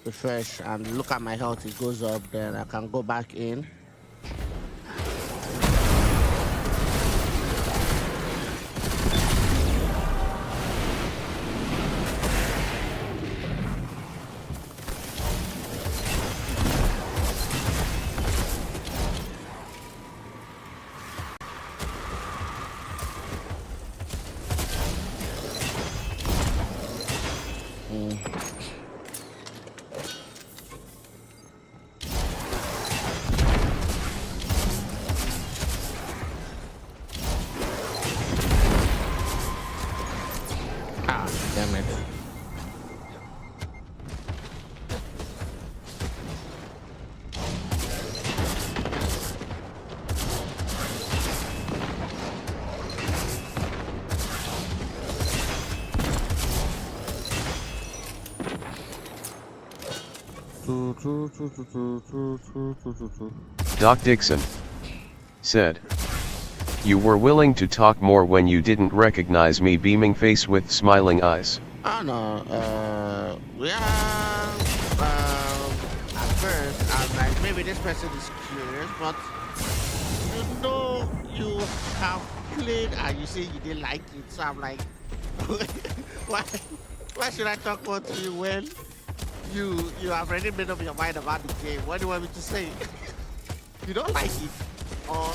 Refresh and look at my health. It goes up. Then I can go back in. Damn it. Doc Dixon said, "You were willing to talk more when you didn't recognize me." Beaming face with smiling eyes. Oh no, at first I was like, maybe this person is curious, but you know you have played and you say you didn't like it, so I'm like, why should I talk more to you when you have already made up your mind about the game? What do you want me to say? You don't like it, or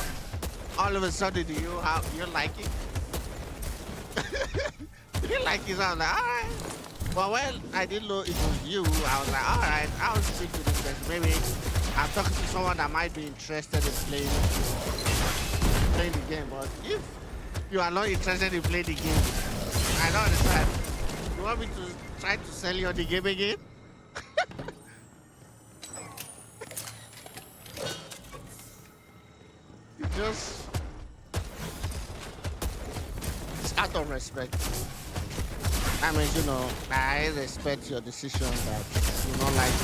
all of a sudden you like it? You didn't like it, so I was like, alright. But when I didn't know it was you, I was like, alright, I'll speak to this person. Maybe I'm talking to someone that might be interested in playing the game. But if you are not interested in playing the game, I don't understand. You want me to try to sell you on the game again? Just it's out of respect. I mean, you know, I respect your decision that you don't like it.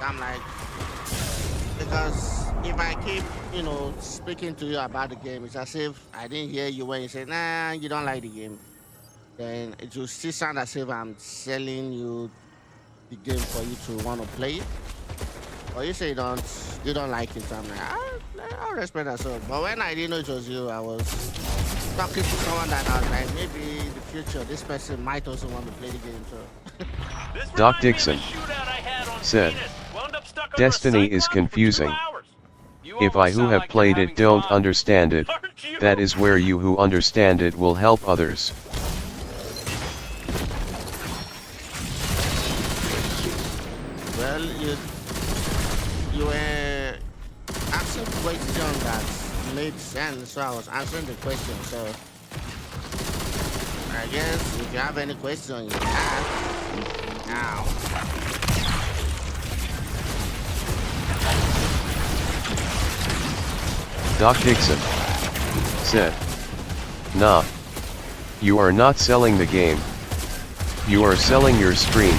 I'm like, because if I keep, you know, speaking to you about the game, it's as if I didn't hear you when you say, nah, you don't like the game. Then it will still sound as if I'm selling you the game for you to want to play it. Or you say you don't like it. So I'm like, I'll respect that. So, but when I didn't know it was you, I was talking to someone that I was like, maybe in the future this person might also want to play the game. So. Doc Dixon said, "Destiny is confusing. If I who have played it don't understand it, that is where you who understand it will help others." Well, you were asking a question that made sense, so I was answering the question. So I guess if you have any question, you can ask now. Doc Dixon said, "Nah. You are not selling the game. You are selling your stream."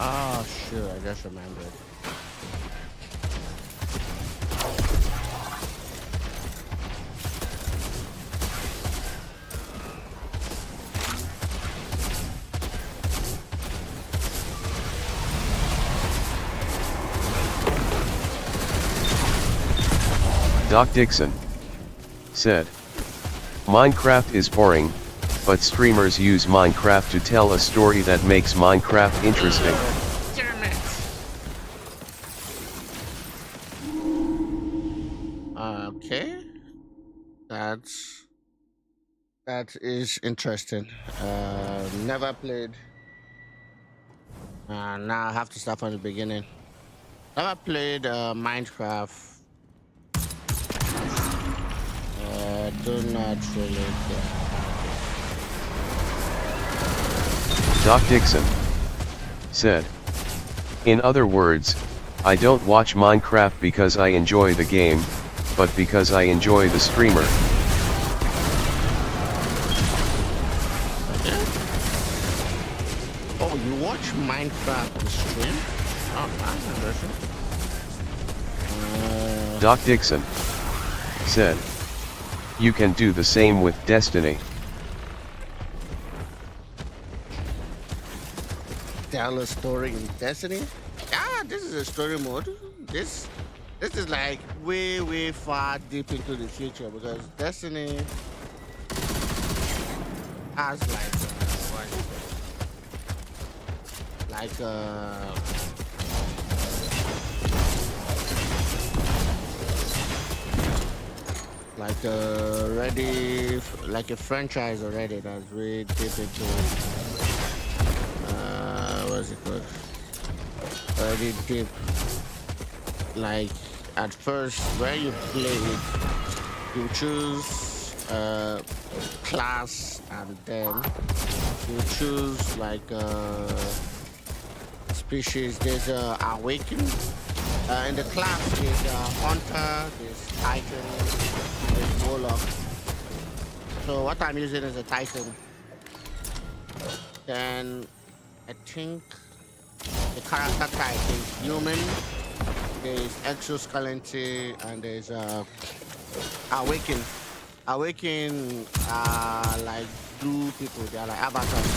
Oh, sure, I just remembered. Doc Dixon said, "Minecraft is boring, but streamers use Minecraft to tell a story that makes Minecraft interesting." Damn it. Okay. That is interesting. Never played Now I have to start from the beginning. Never played Minecraft. Do not really care. Doc Dixon said, in other words, I don't watch Minecraft because I enjoy the game, but because I enjoy the streamer. Oh, you watch Minecraft on stream? Oh, that's interesting. Doc Dixon said, you can do the same with Destiny. Tell a story in Destiny? Yeah, this is a story mode. This is like way far deep into the future because Destiny has like a franchise already that's really deep into what's it called? Already deep. Like at first when you play it, you choose class and then you choose like species. There's awaken. In the class there's hunter, there's titan, there's warlock. So what I'm using is a titan. Then I think the character type is human, there's exoskeleton, and there's awaken. Awaken are like blue people, they are like avatars.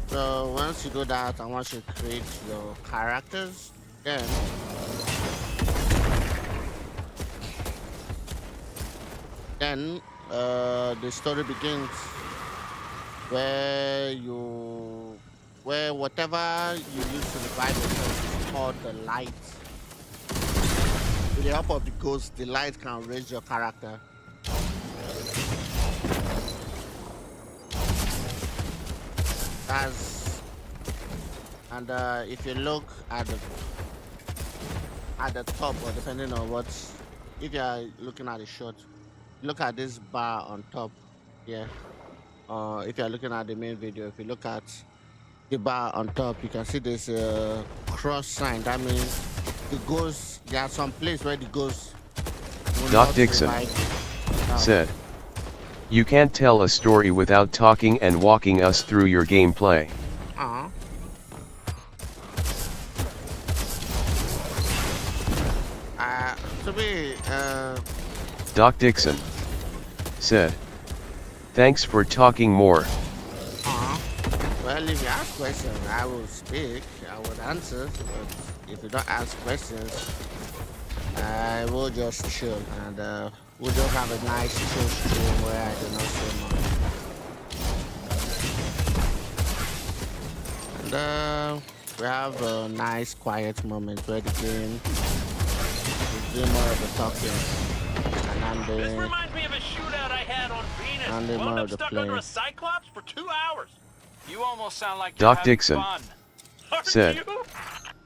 So once you do that and once you create your characters, then the story begins where whatever you use to revive yourself is called the light. With the help of the ghost, the light can raise your character. If you look at the top, or depending on what, if you are looking at the shot, look at this bar on top here. If you are looking at the main video, if you look at the bar on top, you can see this cross sign. That means the ghost. There are some place where the ghost. Doc Dixon said, "You can't tell a story without talking and walking us through your gameplay." Doc Dixon said, "Thanks for talking more." Well, if you ask questions, I will speak, I will answer, but if you don't ask questions, I will just chill, and we'll just have a nice chill stream where I do not say much. And we have a nice quiet moment where the game is doing more of the talking, and I'm This doing reminds me of a shootout I had on Venus. And the Wound more up the stuck play. under a Cyclops for 2 hours. You almost sound like Doc you're having Dixon fun. Aren't said, you?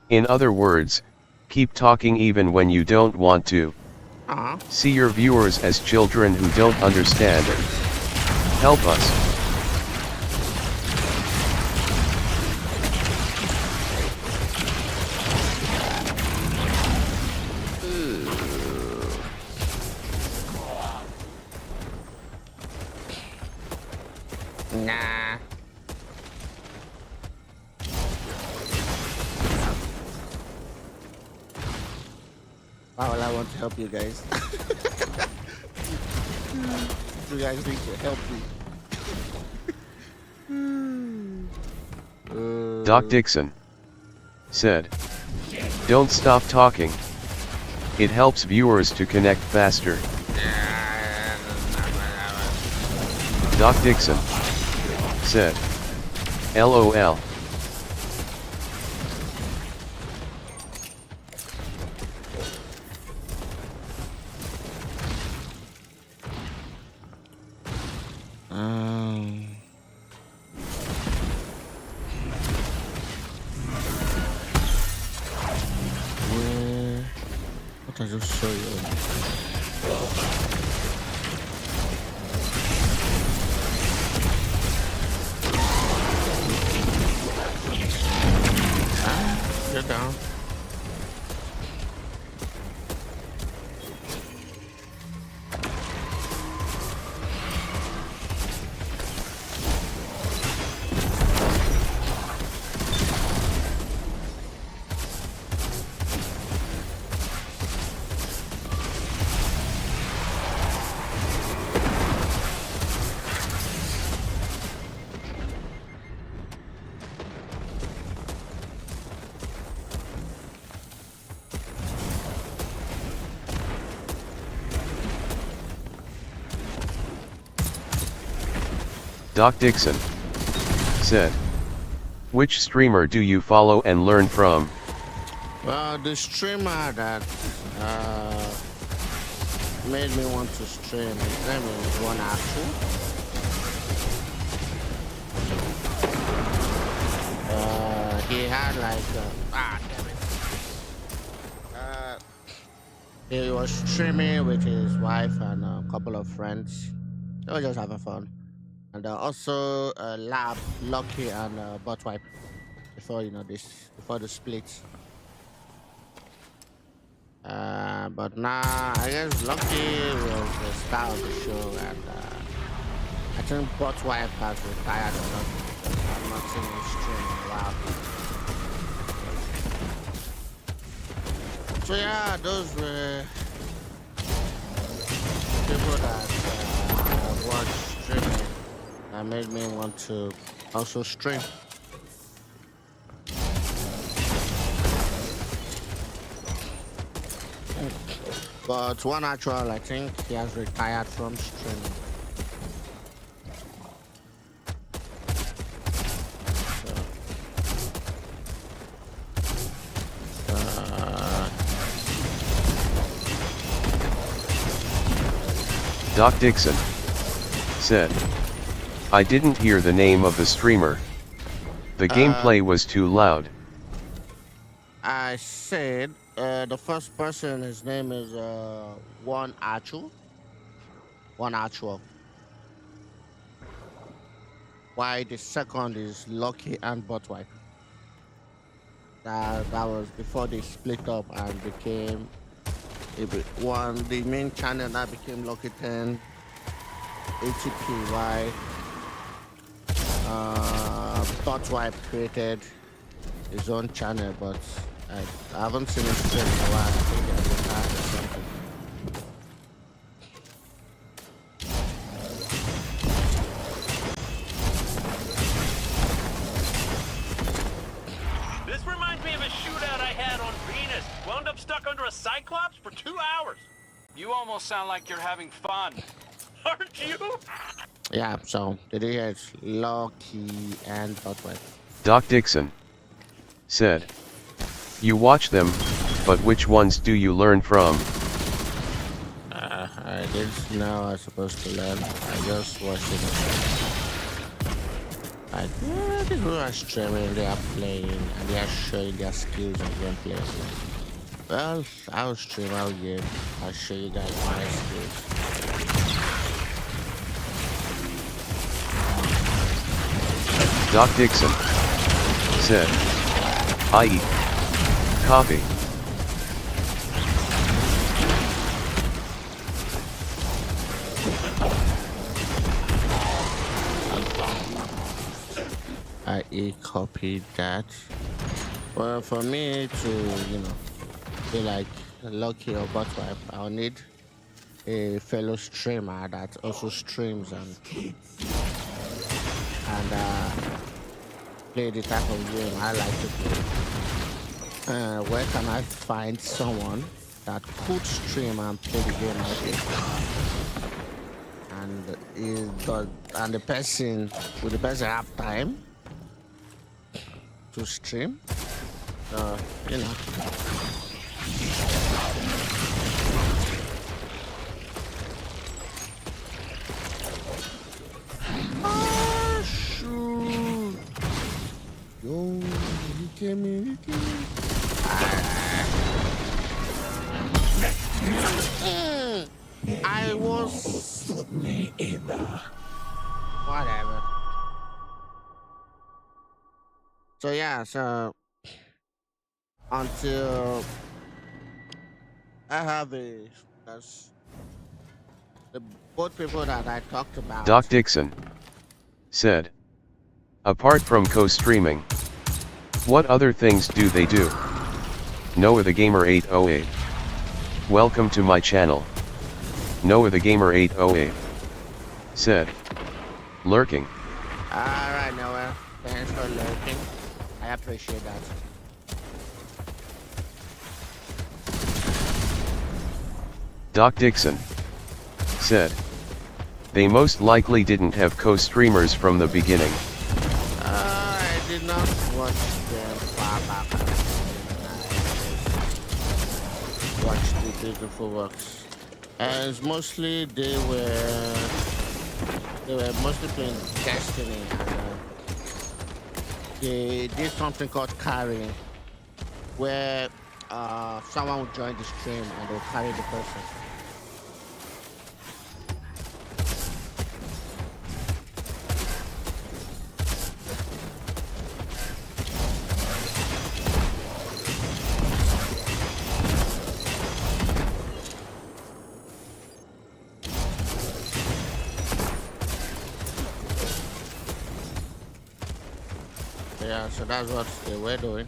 "In other words, keep talking even when you don't want to. uh-huh. See your viewers as children who don't understand and help us." Nah. Why would I want to help you guys? You guys need to help me. Doc Dixon said, "Don't stop talking. It helps viewers to connect faster." Doc Dixon said, "LOL." I just show you. Get down. Doc Dixon said, which streamer do you follow and learn from? Well, the streamer that made me want to stream, his name is One Actual. He had like he was streaming with his wife and a couple of friends. They were just having fun. And also Lab, Lucky, and Buttwipe before before the split. But now I guess Lucky was the star of the show, and I think Buttwipe has retired or something because I've not seen him stream in a while. So yeah, those were people that watched streaming. That made me want to also stream. But One Actual, I think he has retired from streaming. Doc Dixon said, I didn't hear the name of the streamer. The gameplay was too loud. I said the first person, his name is One Actual. One Actual. Why the second is Lucky and Buttwipe. That was before they split up and became the main channel that became Lucky 10 ATPY. Buttwipe created his own channel, but I haven't seen it stream in a while. I think he has retired or something. This reminds me of a shootout I had on Venus. Wound up stuck under a Cyclops for 2 hours. You almost sound like you're having fun. Aren't you? Yeah, so did you hear it's Lucky and Buttwipe? Doc Dixon said, you watch them, but which ones do you learn from? I didn't know I was supposed to learn. I just watched it. These people are streaming, they are playing, and they are showing their skills and gameplay. Well, I'll stream, I'll show you guys my skills. Doc Dixon said, I eat coffee. I copied that. Well, for me to, be like Lucky or Buttwipe, I'll need a fellow streamer that also streams and play the type of game I like to play. Where can I find someone that could stream and play the game I play? And the person, would the person have time to stream? Shoot. Yo, you came in. suppose. Whatever. So yeah, so until I have a, that's the both people that I talked about. Doc Dixon said, apart from co-streaming, what other things do they do? Noah the Gamer 808. Welcome to my channel. Noah the Gamer 808 said, lurking. Alright, Noah. Thanks for lurking. I appreciate that. Doc Dixon said, they most likely didn't have co-streamers from the beginning. I did not watch the watch the beautiful works. As mostly they were mostly playing Destiny. And, they did something called carrying, where someone would join the stream and they'll carry the person. Yeah, so that's what they were doing.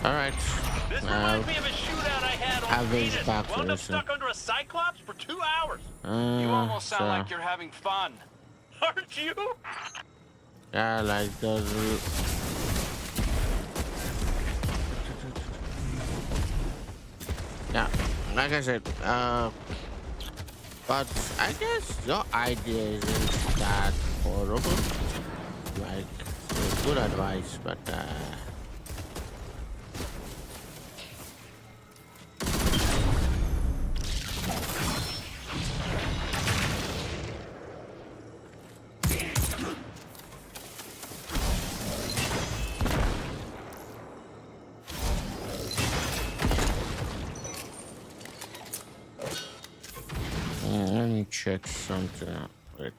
All right. This reminds me of a shootout I had on Average Venus. back Wound up position. stuck under a Cyclops for 2 hours. You almost sound so, like you're having fun. Aren't you? yeah, like those. Yeah, like I said, but I guess your idea isn't that horrible. Like, it's good advice, but let me check something out. Wait.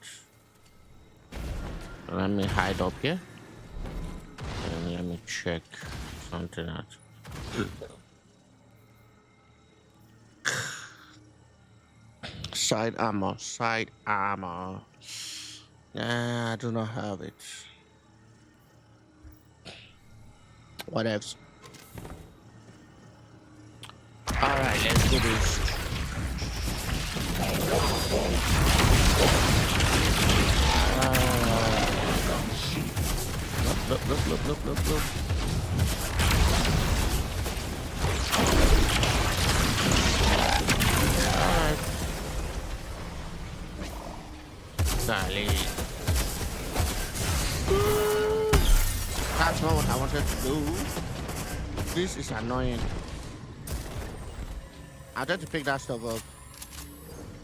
Let me hide up here. And let me check something out. Side armor, side armor. Nah, I do not have it. What else? Alright, let's do this. Look. Alright. Golly. That's not what I wanted to do. This is annoying. I tried to pick that stuff up.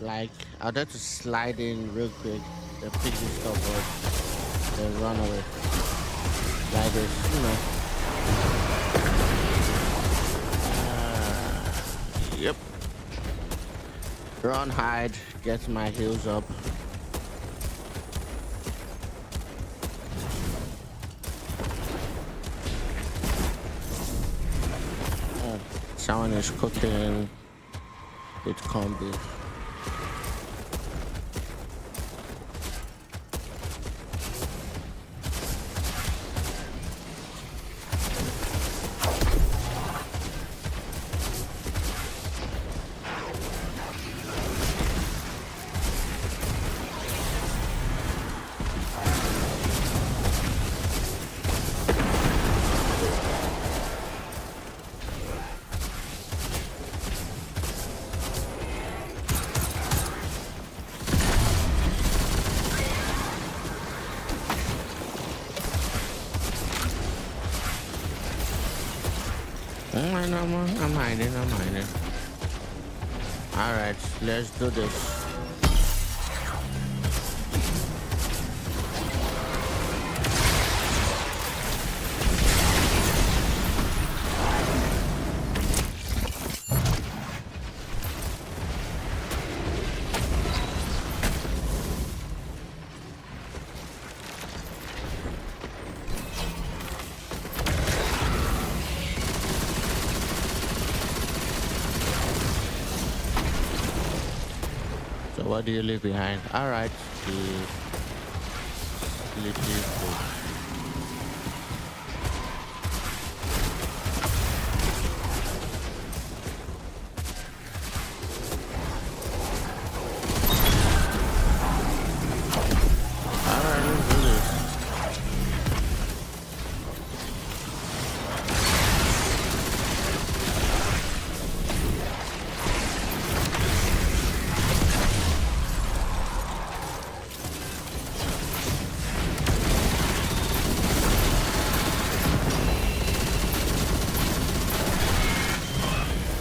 Like, I tried to slide in real quick to pick this stuff up. Then run away. Like this, you know. Yep. Run, hide, get my heels up. Oh, someone is cooking with corned beef. I'm hiding. Alright, let's do this. So what do you leave behind? Alright, the little. Alright, let's do this.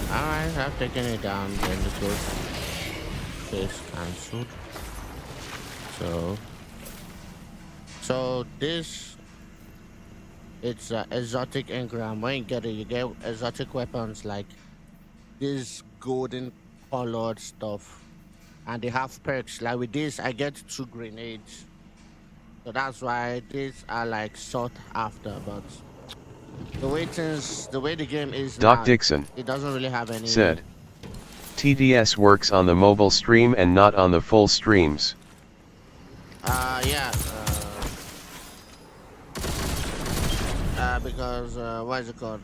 Alright, I've taken it down, then the ghost face cancelled. So this, it's exotic engram. When you get it, you get exotic weapons like this golden colored stuff, and they have perks. Like with this, I get 2 grenades, so that's why these are like sought after. But the way the game is Doc now, Dixon it doesn't really have any. said, TDS works on the mobile stream and not on the full streams. Yeah. Because what is it called?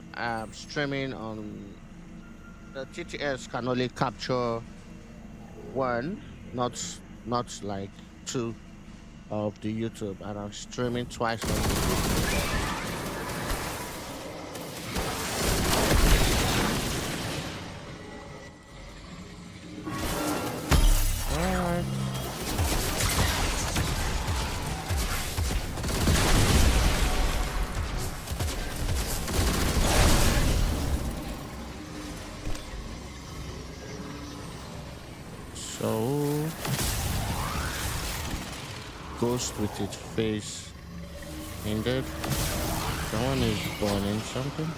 Streaming on the TTS can only capture 1, not like 2 of the YouTube, and I'm streaming twice on YouTube. Alright. So, ghost with its face ended. Someone is burning something.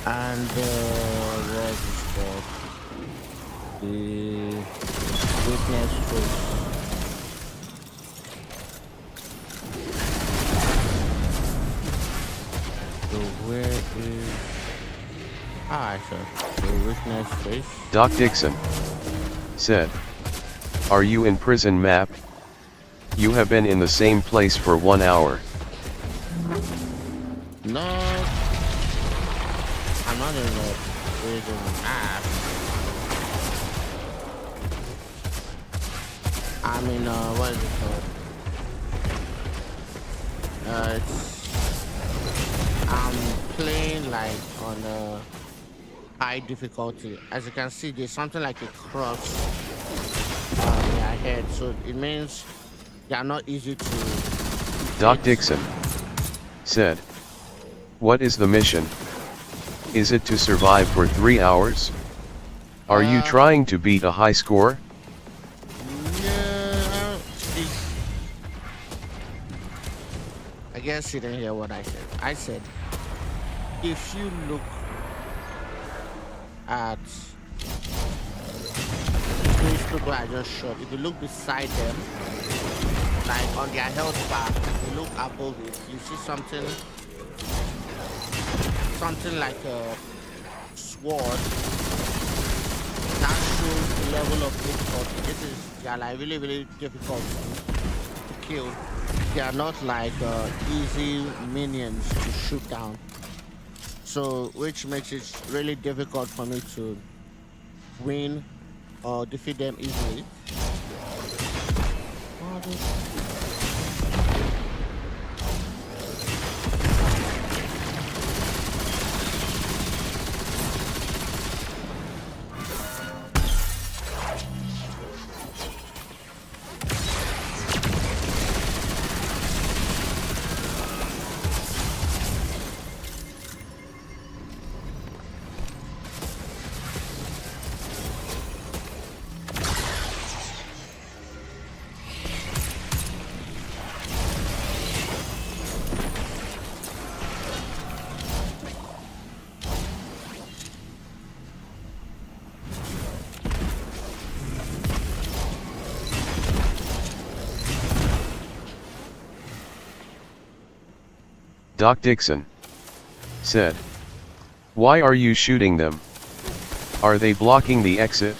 And what is called the witness face. So where is I saw the witness face. Doc Dixon said, "Are you in prison map? You have been in the same place for 1 hour." No, I'm not in the prison map. I'm in what is it called? I'm playing like on a high difficulty. As you can see, there's something like a cross on their head, so it means they are not easy to. Doc hit. Dixon said, "What is the mission? Is it to survive for 3 hours? Are you trying to beat a high score?" No, I guess you didn't hear what I said. I said, if you look at these people I just shot, if you look beside them, like on their health bar, if you look above it, you see something like a sword. That shows the level of difficulty. They are like really, really difficult to kill. They are not like easy minions to shoot down. So, which makes it really difficult for me to win or defeat them easily. Doc Dixon said, "Why are you shooting them? Are they blocking the exit?"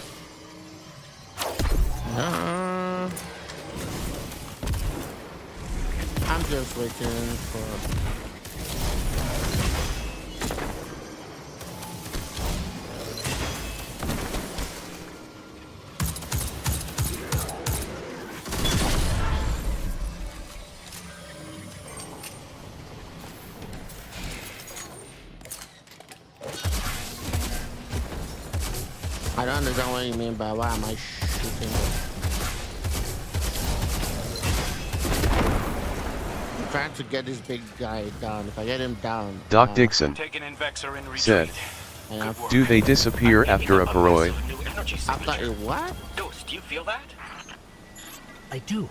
I'm just waiting for. I don't understand what you mean by why am I shooting. I'm trying to get this big guy down. If I get him down, Doc Dixon Taking Invexor in retreat. said, I have "Do they disappear after a paroi?" after a what? Dose, do you feel that? I do.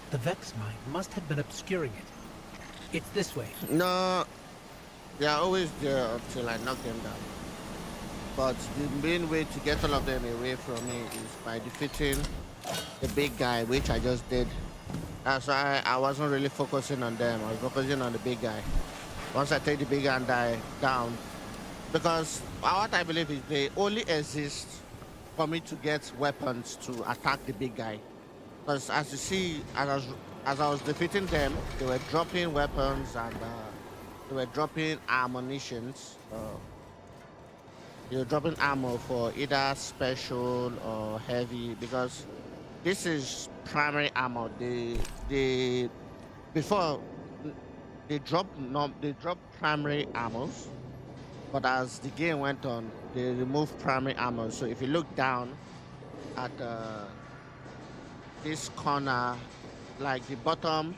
The Vex mine must have been obscuring it. It's this way. No, they are always there until I knock them down. But the main way to get all of them away from me is by defeating the big guy, which I just did. That's why I wasn't really focusing on them. I was focusing on the big guy. Once I take the big guy down, because what I believe is they only exist for me to get weapons to attack the big guy. Because as you see, as I was defeating them, they were dropping weapons and they were dropping ammunitions. They were dropping ammo for either special or heavy, because this is primary ammo. Before they dropped primary ammos, but as the game went on, they removed primary ammo. So if you look down at this corner, like the bottom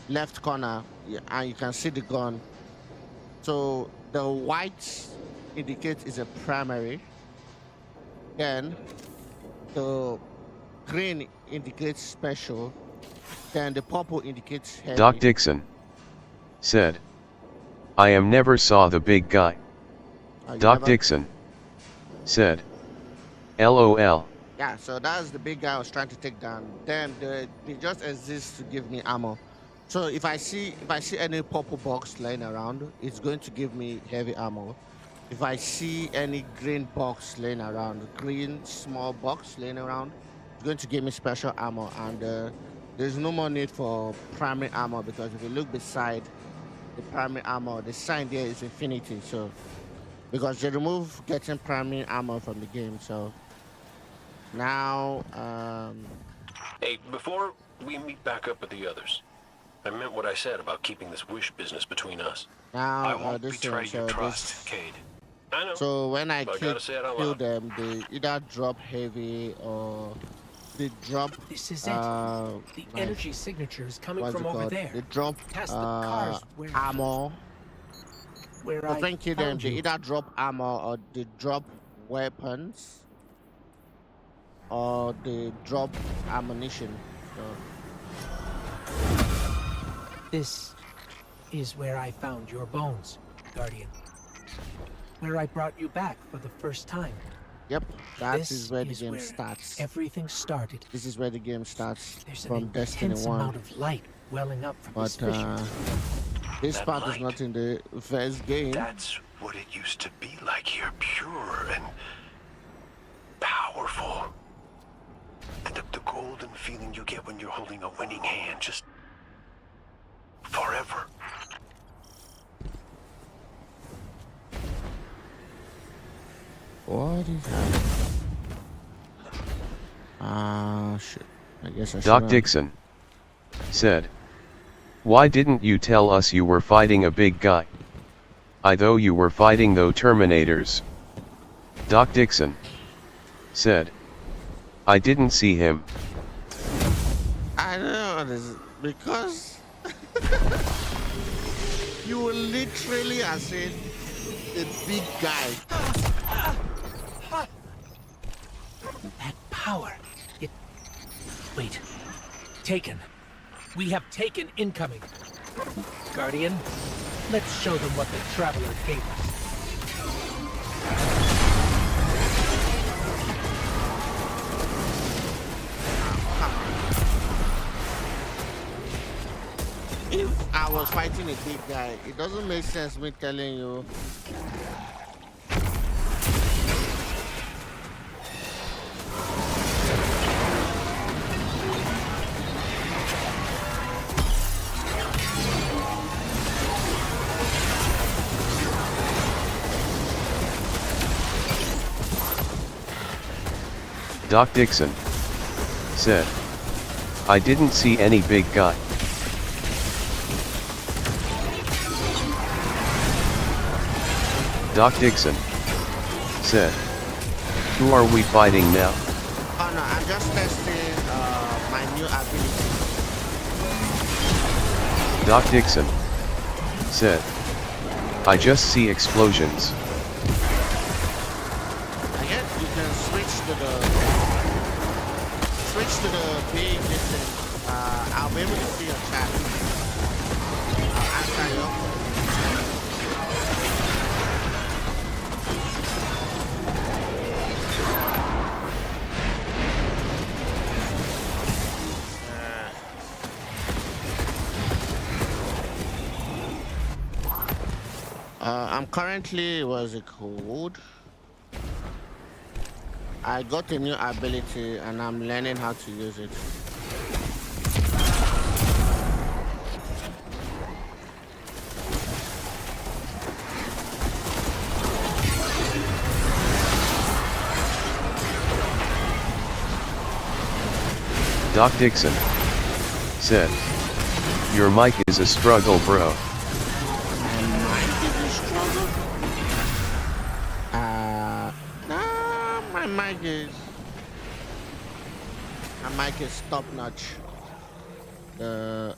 left corner, and you can see the gun. So the white indicates is a primary, then the green indicates special, then the purple indicates heavy. Doc Dixon said, "I am never saw the big guy." Doc Never? Dixon said, "LOL." Yeah, so that's the big guy I was trying to take down. Then they just exist to give me ammo. So if I see any purple box laying around, it's going to give me heavy ammo. If I see any green box laying around, green small box laying around, it's going to give me special ammo. And there's no more need for primary ammo, because if you look beside the primary ammo, the sign there is infinity. So because they remove getting primary ammo from the game, so now Hey, before we meet back up with the others, I meant what I said about keeping this wish business between us. now I won't this betray thing, your so trust, this, Cade. I know. so when I But I gotta say it out kill loud. them, they either drop heavy or they drop This is it. uh The like, energy signature is coming what's from it over called? there. They drop Past the cars where, ammo. where So I when kill them, found they you. either drop ammo or they drop weapons or they drop ammunition. So This is where I found your bones, Guardian. Where I brought you back for the first time. yep, that This is where the game where starts. everything started. This is where the game starts There's from an Destiny intense 1. amount of light welling up from this But fissure. this That part is light. not in the first game. That's what it used to be like here, pure and powerful. The golden feeling you get when you're holding a winning hand, just forever. What is happening? Shit. I guess I should. Doc Dixon said, "Why didn't you tell us you were fighting a big guy? I thought you were fighting those Terminators." Doc Dixon said, "I didn't see him." I don't know what is because you were literally as in a big guy. That power. It. Wait. Taken. We have taken incoming. Guardian, let's show them what the Traveler gave us. If I was fighting a big guy. It doesn't make sense me telling you. Doc Dixon said, I didn't see any big guy. Doc Dixon said, who are we fighting now? Oh no, I'm just testing my new ability. Doc Dixon said, I just see explosions. I guess you can switch to the big distance. I'll be able to see your chat. I'll answer you. I'm currently, what's it called? I got a new ability and I'm learning how to use it. Doc Dixon said, your mic is a struggle, bro. My mic is top notch. The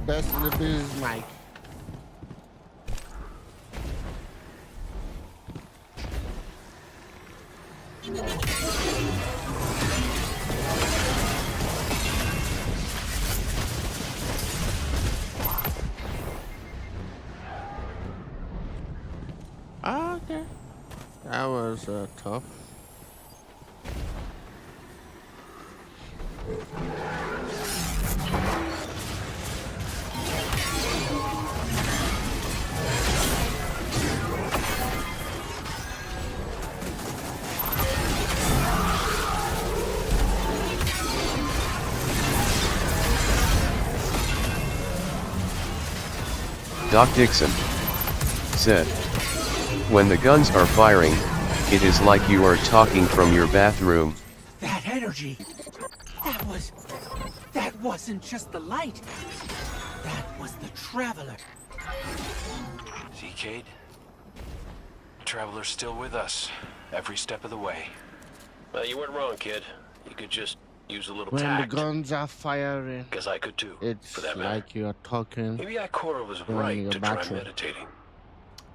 best in the business mic. Okay, that was tough. Doc Dixon said, when the guns are firing, it is like you are talking from your bathroom. That energy! That wasn't just the light. That was the Traveler. See, Cade? The Traveler's still with us, every step of the way. Well, you weren't wrong, kid. You could just use a little When tact. the guns are firing, Because I could too, it's for that matter. like you're talking. Maybe Ikora was Going right your to try bathroom. meditating.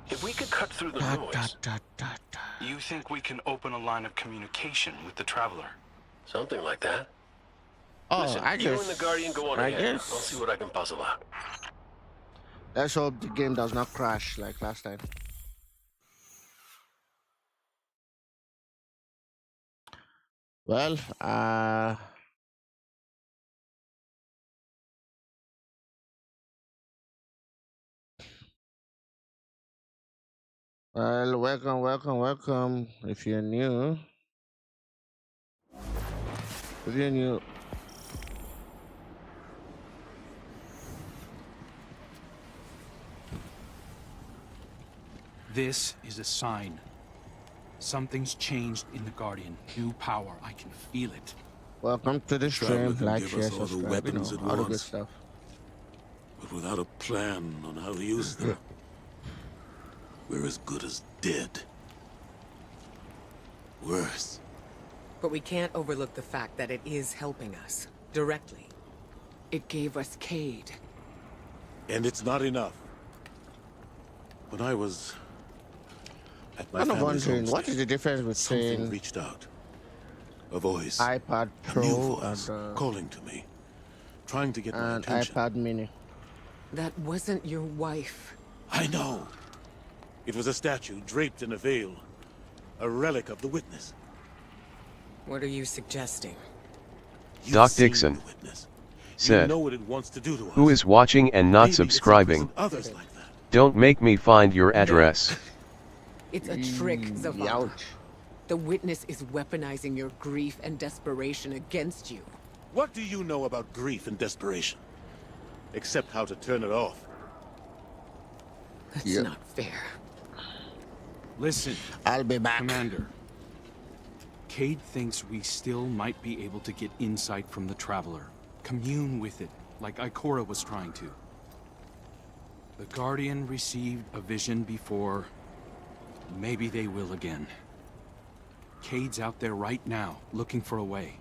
If we could cut through the Da, noise, da, da, da. You think we can open a line of communication with the Traveler? something like that. Oh, Listen, I you guess. and the Guardian go on I ahead. guess. I'll see what I can puzzle out. Let's hope the game does not crash like last time. Well, welcome. If you're new, This is a sign. Something's changed in the Guardian. New power. I can feel it. welcome to the Traveler stream. can Like, give share, us all the subscribe. weapons at All the good once. stuff. But without a plan on how to use them, we're as good as dead. Worse. But we can't overlook the fact that it is helping us, directly. It gave us Cade. And it's not enough. When I was at my I'm family's wondering, what homestead, is the difference something between reached out. A voice. iPad A new Pro voice and, calling to me. Trying to get my and attention. iPad Mini? That wasn't your wife. I know. It was a statue draped in a veil. A relic of the witness. What are you suggesting? You've Doc seen Dixon the witness. said, know what it wants to do to us. "Who is watching and not Maybe it's subscribing? imprisoned others like that. Don't make me find your address." It's a trick, Zavala. Ouch. The witness is weaponizing your grief and desperation against you. What do you know about grief and desperation? Except how to turn it off. That's Yep. not fair. Listen, I'll be back. Commander. Cade thinks we still might be able to get insight from the Traveler. Commune with it, like Ikora was trying to. The Guardian received a vision before. Maybe they will again. Cade's out there right now, looking for a way.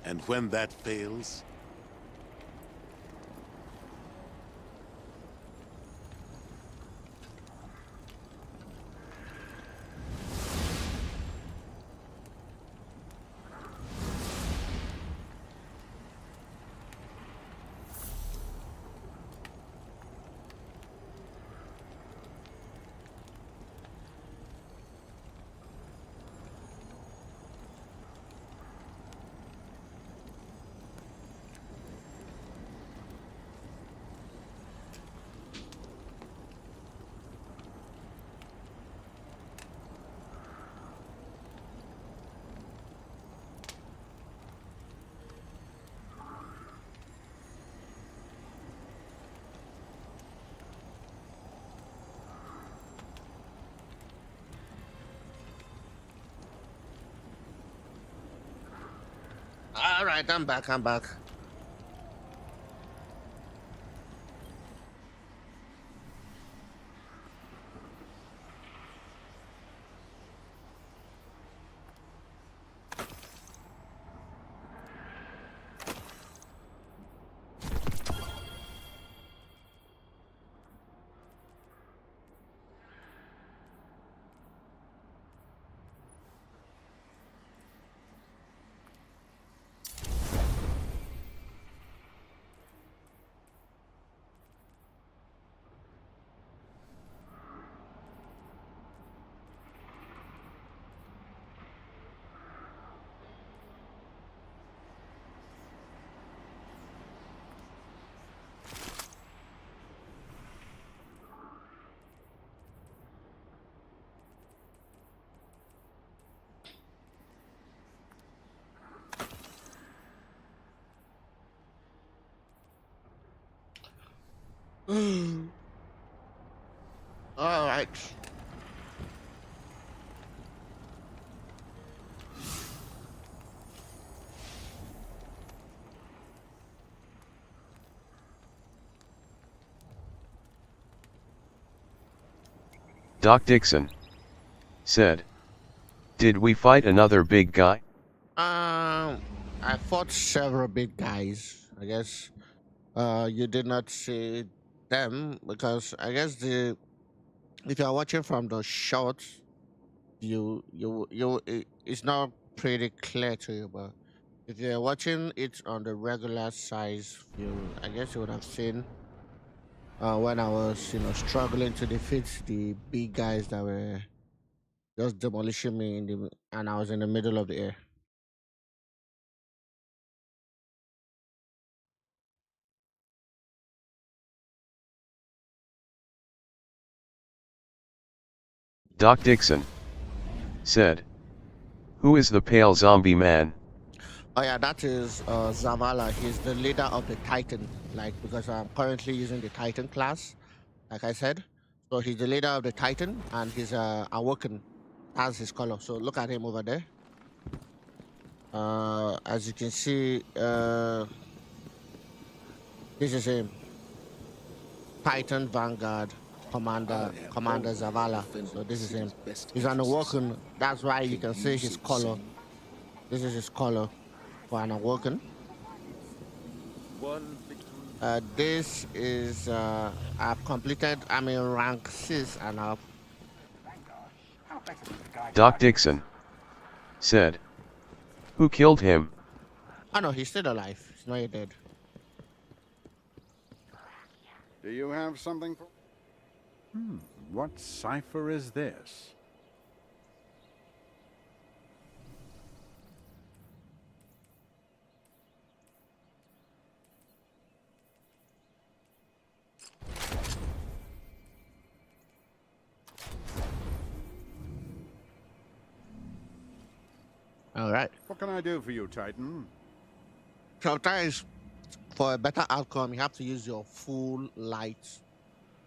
And when that fails, All right, I'm back. I'm back. All right. Doc Dixon said, "Did we fight another big guy?" I fought several big guys. I guess you did not see them because I guess if you are watching from the short, it's not pretty clear to you. But if you're watching it on the regular size view, I guess you would have seen when I was struggling to defeat the big guys that were just demolishing me and I was in the middle of the air. Doc Dixon said, "Who is the pale zombie man?" Oh yeah, that is Zavala. He's the leader of the Titan. Like because I'm currently using the Titan class, like I said. So he's the leader of the Titan, and he's awoken. That's his color. So look at him over there. As you can see, this is him. Titan Vanguard Commander Zavala. So this is him. He's an awoken. That's why you can see his color. This is his color for an awoken. This is I've completed. I'm in rank 6 and up. Doc Dixon said, "Who killed him?" Oh no, he's still alive. He's not yet dead. Do you have something for... what cipher is this? All right. What can I do for you, Titan? Sometimes, for a better outcome, you have to use your full light,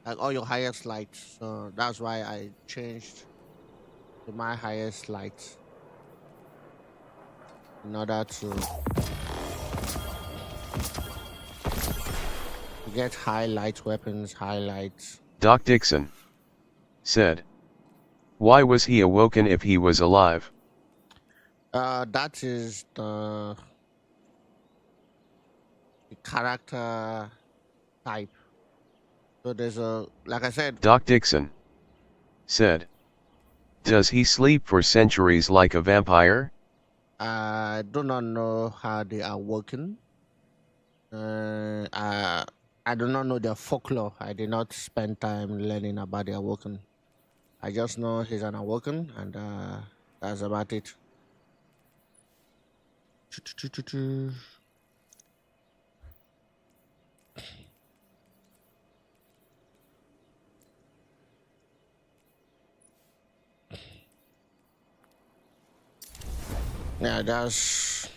like all your highest light. So that's why I changed to my highest light in order to get highlight weapons, highlights. Doc Dixon said, "Why was he awoken if he was alive?" That is the character type. So there's a, like I said, Doc Dixon said, "Does he sleep for centuries like a vampire?" I do not know how they are working. I do not know their folklore. I did not spend time learning about their Awoken. I just know he's an Awoken, and that's about it. Yeah, that's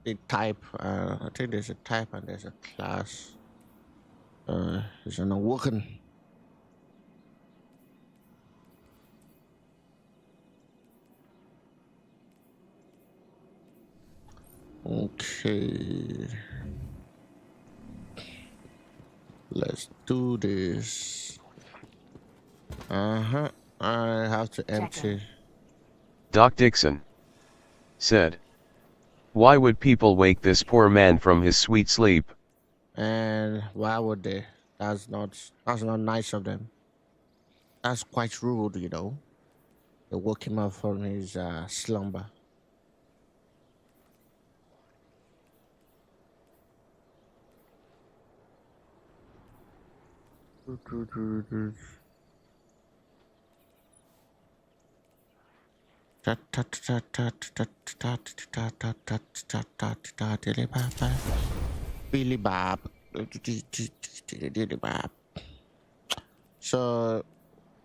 the type. I think there's a type and there's a class. It's an Awoken. Okay. Let's do this. I have to empty. Doc Dixon said, "Why would people wake this poor man from his sweet sleep?" And why would they? That's not nice of them. That's quite rude, you know. They woke him up from his slumber. Billy Bob. So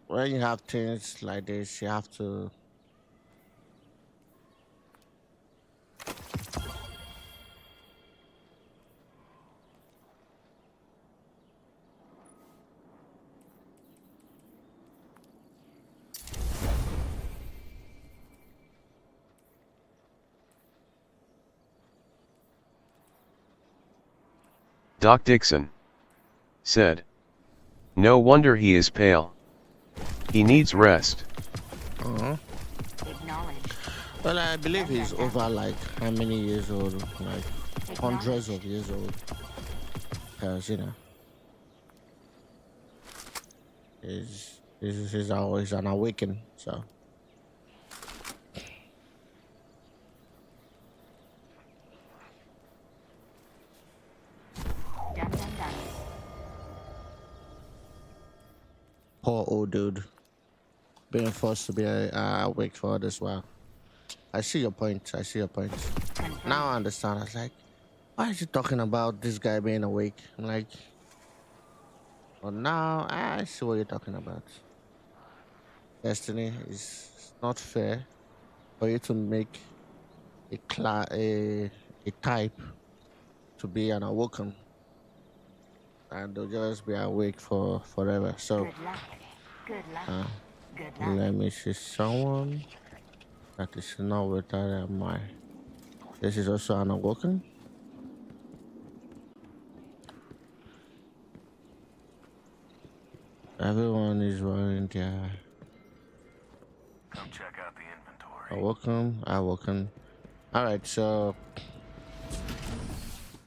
when you have things like this, you have to Doc Dixon said, "No wonder he is pale. He needs rest." Well, I believe he's over like how many years old? Like hundreds of years old. Because, you know, he's always an awaken, so. Poor old dude. Being forced to be awake for this while. I see your point. I see your point. Now I understand. I was like, why is he talking about this guy being awake? I'm like, well, now I see what you're talking about. Destiny is not fair for you to make a type to be an awoken, and they'll just be awake for forever. So, let me see someone that is not without my. This is also an awoken. Everyone is wearing their. Come check out the inventory. Awoken. All right, so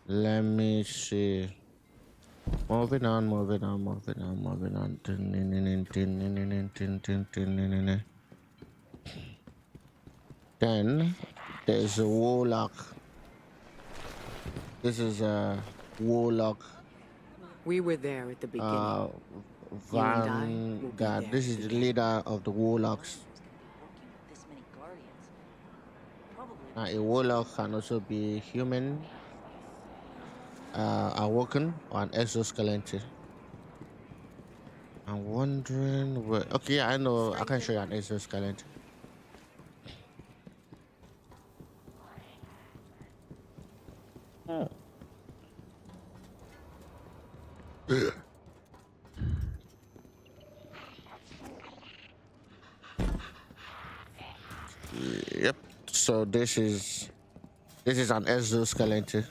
let me see. Moving on. Then there's a warlock. This is a warlock. We were there at the beginning. You and I will be Vanguard. there This is the leader of the warlocks. A warlock can also be human, awoken, or an exoskeleton. I'm wondering where. Okay, I know. I can show you an exoskeleton. Yep. So this is an exoskeleton.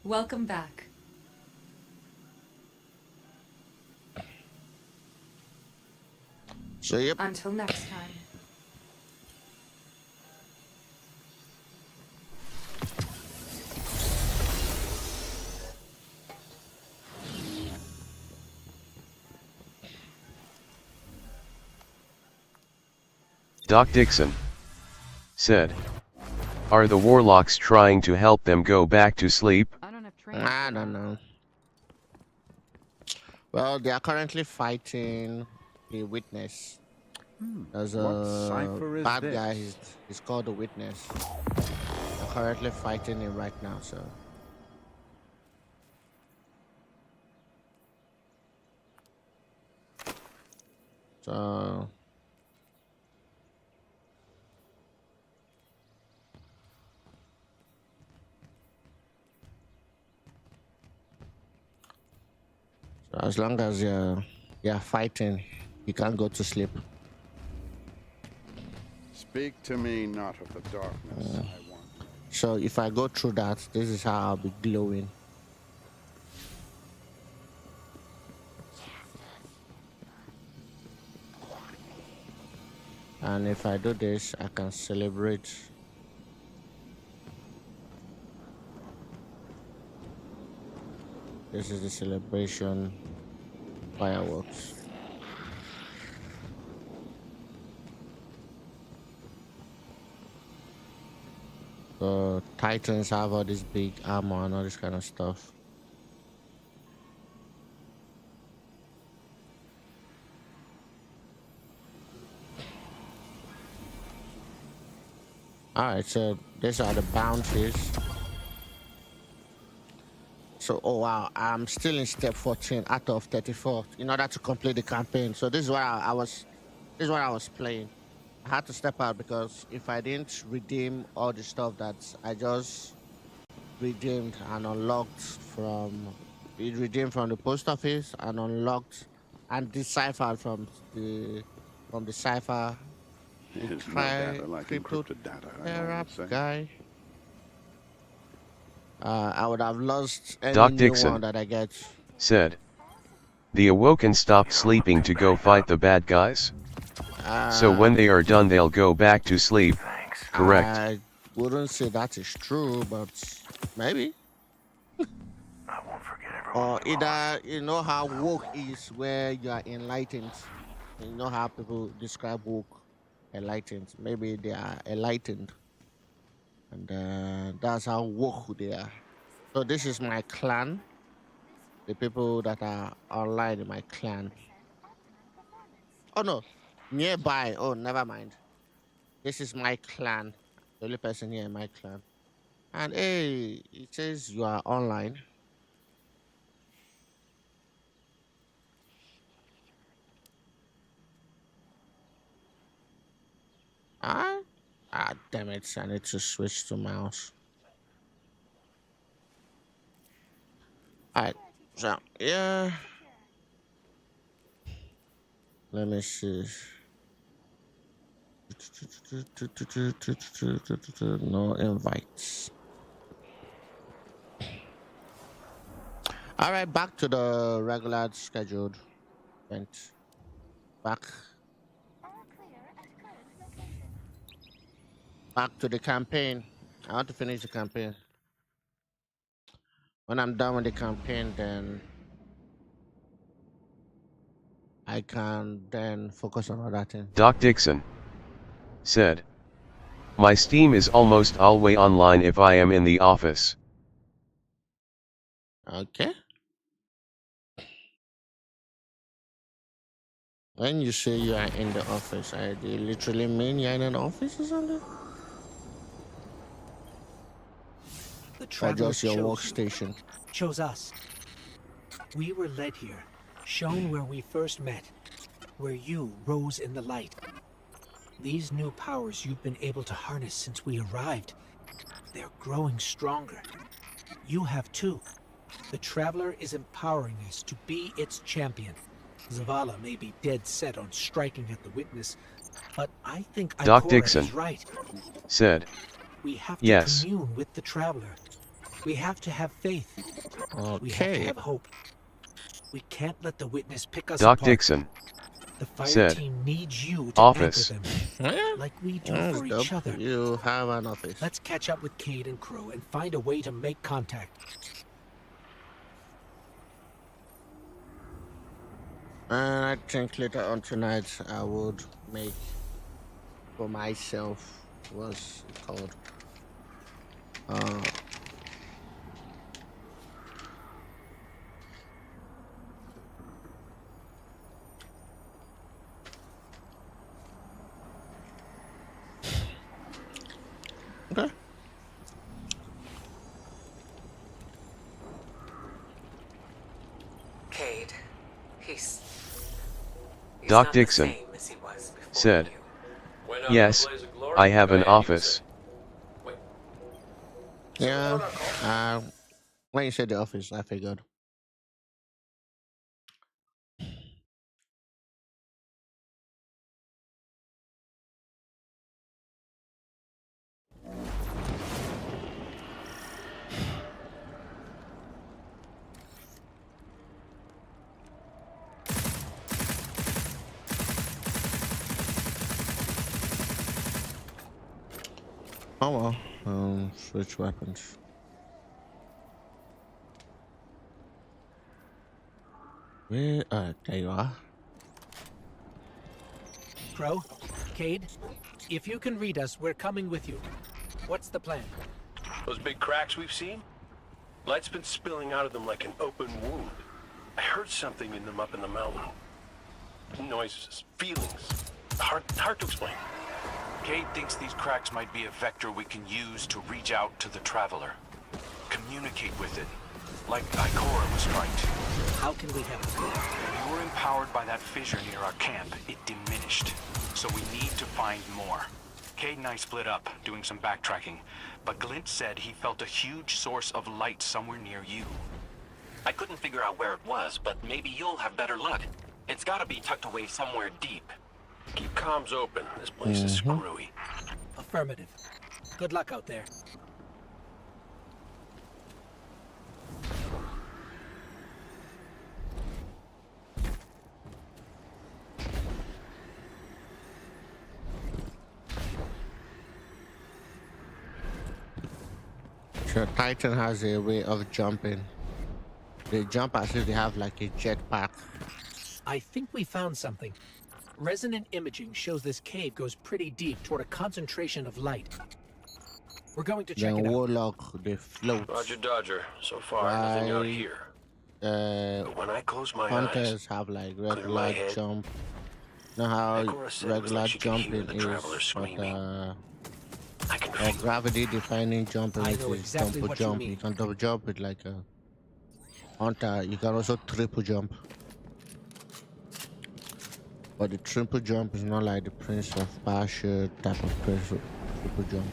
Welcome back. So yep. Until next time. Doc Dixon said, "Are the warlocks trying to help them go back to sleep?" I don't know. Well, they are currently fighting the Witness. There's What a cipher is bad this? guy. He's called the Witness. They're currently fighting him right now. So. So as long as you're fighting, you can't go to sleep. Speak to me not of the darkness I want. So if I go through that, this is how I'll be glowing. And if I do this, I can celebrate. This is the celebration fireworks. The Titans have all this big armor and all this kind of stuff. Alright, so these are the bounties. So, oh wow, I'm still in step 14 out of 34 in order to complete the campaign. So this is what I was playing. I had to step out because if I didn't redeem all the stuff that I just redeemed and unlocked from the post office and unlocked and deciphered from the cipher. It's no data like encrypted data, I would say. Guy. I would have lost any Doc new Dixon one that I get. Said, "The Awoken stopped sleeping to go fight the bad guys. So when they are done they'll go back to sleep, correct?" I wouldn't say that is true, but maybe. I won't forget everyone. Or either, you know how woke is where you are enlightened. You know how people describe woke, enlightened. Maybe they are enlightened. And that's how woke they are. So this is my clan. The people that are online in my clan. Oh no, nearby. Oh, never mind. This is my clan. The only person here in my clan. And hey, it says you are online. Damn it, I need to switch to mouse. Alright, so yeah. Let me see. No invites. Alright, back to the regular scheduled event. Back to the campaign. I want to finish the campaign. When I'm done with the campaign, then I can then focus on other things. Doc Dixon said, "My Steam is almost always online if I am in the office." Okay. When you say you are in the office, do you literally mean you're in an office or something? The Or traveler just your chose workstation? chose us. We were led here, shown where we first met, where you rose in the light. These new powers you've been able to harness since we arrived, They're growing stronger. You have too. The Traveler is empowering us to be its champion. Zavala may be dead set on striking at the Witness, but I think Doc Ikora Dixon is right. said, We have to yes. commune with the Traveler. We have to have faith. We have to Okay. have hope. We can't let the Witness pick us Doc apart. Dixon The fire said, team needs you to office. anchor them, Yeah, like we do that's for dope. each other. You have an office. Let's catch up with Cade and Crow and find a way to make contact. And I think later on tonight I would make for myself what's it called. Okay. Cade, he's Doc not the Dixon same as he was before said, you. Went out in a yes, blaze of glory? I have Go an ahead, you office. say. Wait. Yeah. When you said the office, I figured. Oh well. Switch weapons. Where? There you are. Crow, Cade, if you can read us, we're coming with you. What's the plan? Those big cracks we've seen? Light's been spilling out of them like an open wound. I heard something in them up in the mountain. Noises, feelings. Hard to explain. Cade thinks these cracks might be a vector we can use to reach out to the Traveler. Communicate with it, like Ikora was trying to. How can we help? When you were empowered by that fissure near our camp, it diminished. So we need to find more. Cade and I split up, doing some backtracking, but Glint said he felt a huge source of light somewhere near you. I couldn't figure out where it was, but maybe you'll have better luck. It's gotta be tucked away somewhere deep. Keep comms open. This place is screwy. Affirmative. Good luck out there. Sure, Titan has a way of jumping. They jump as if they have like a jetpack. I think we found something. Resonant imaging shows this cave goes pretty deep toward a concentration of light. We're going to check Then it out. Warlock, they float. Roger Dodger. So far, nothing out here. But when I close my eyes, Hunters have like clear my regular head. jump. You know how Ikora said it was regular like she could hear jumping the is, Traveler but screaming. I can or feel it. gravity defining jumping I is know exactly double what you jump. mean. You can double jump with like a hunter. You can also triple jump. But the triple jump is not like the Prince of Persia type of triple jump.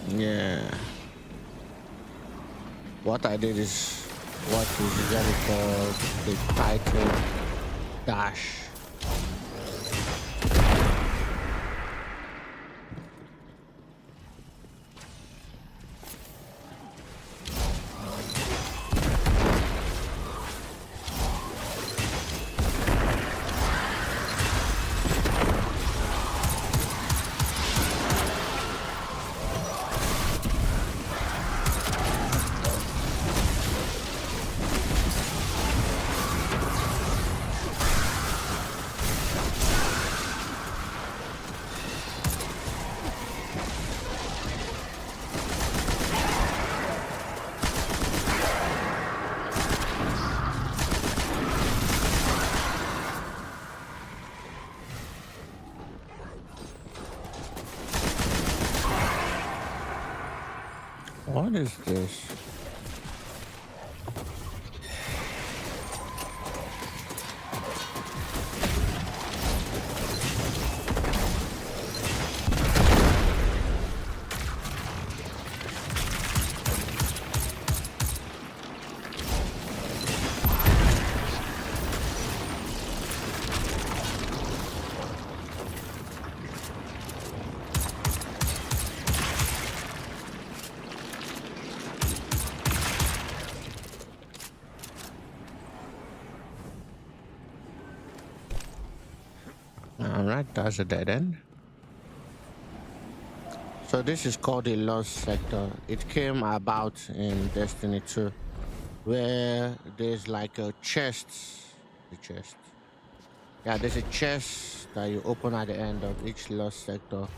Yeah. What I did is what is usually called the Titan dash. What is this? Alright, that's a dead end. So this is called the Lost Sector. It came about in Destiny 2, where there's like a chest. Yeah, there's a chest that you open at the end of each Lost Sector.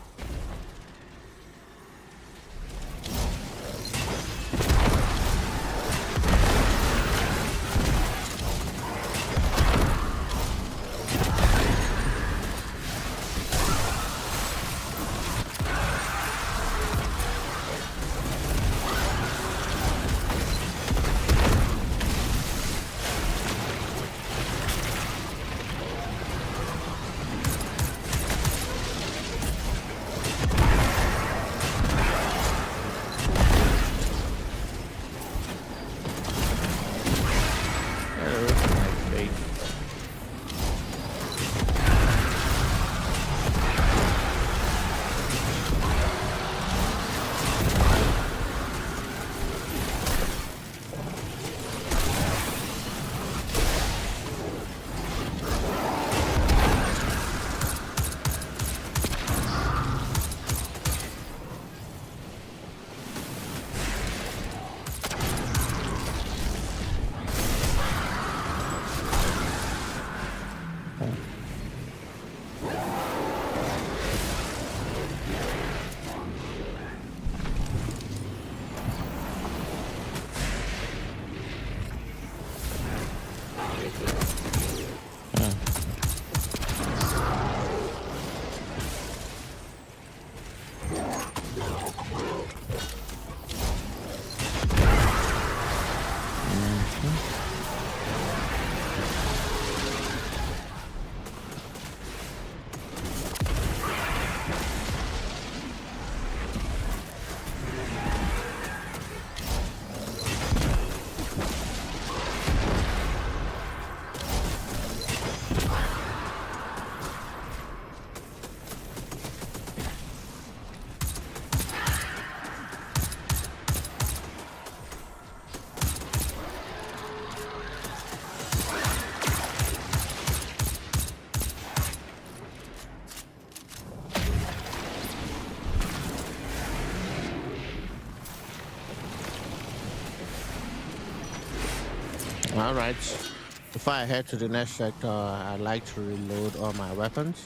Alright, before I head to the next sector, I like to reload all my weapons.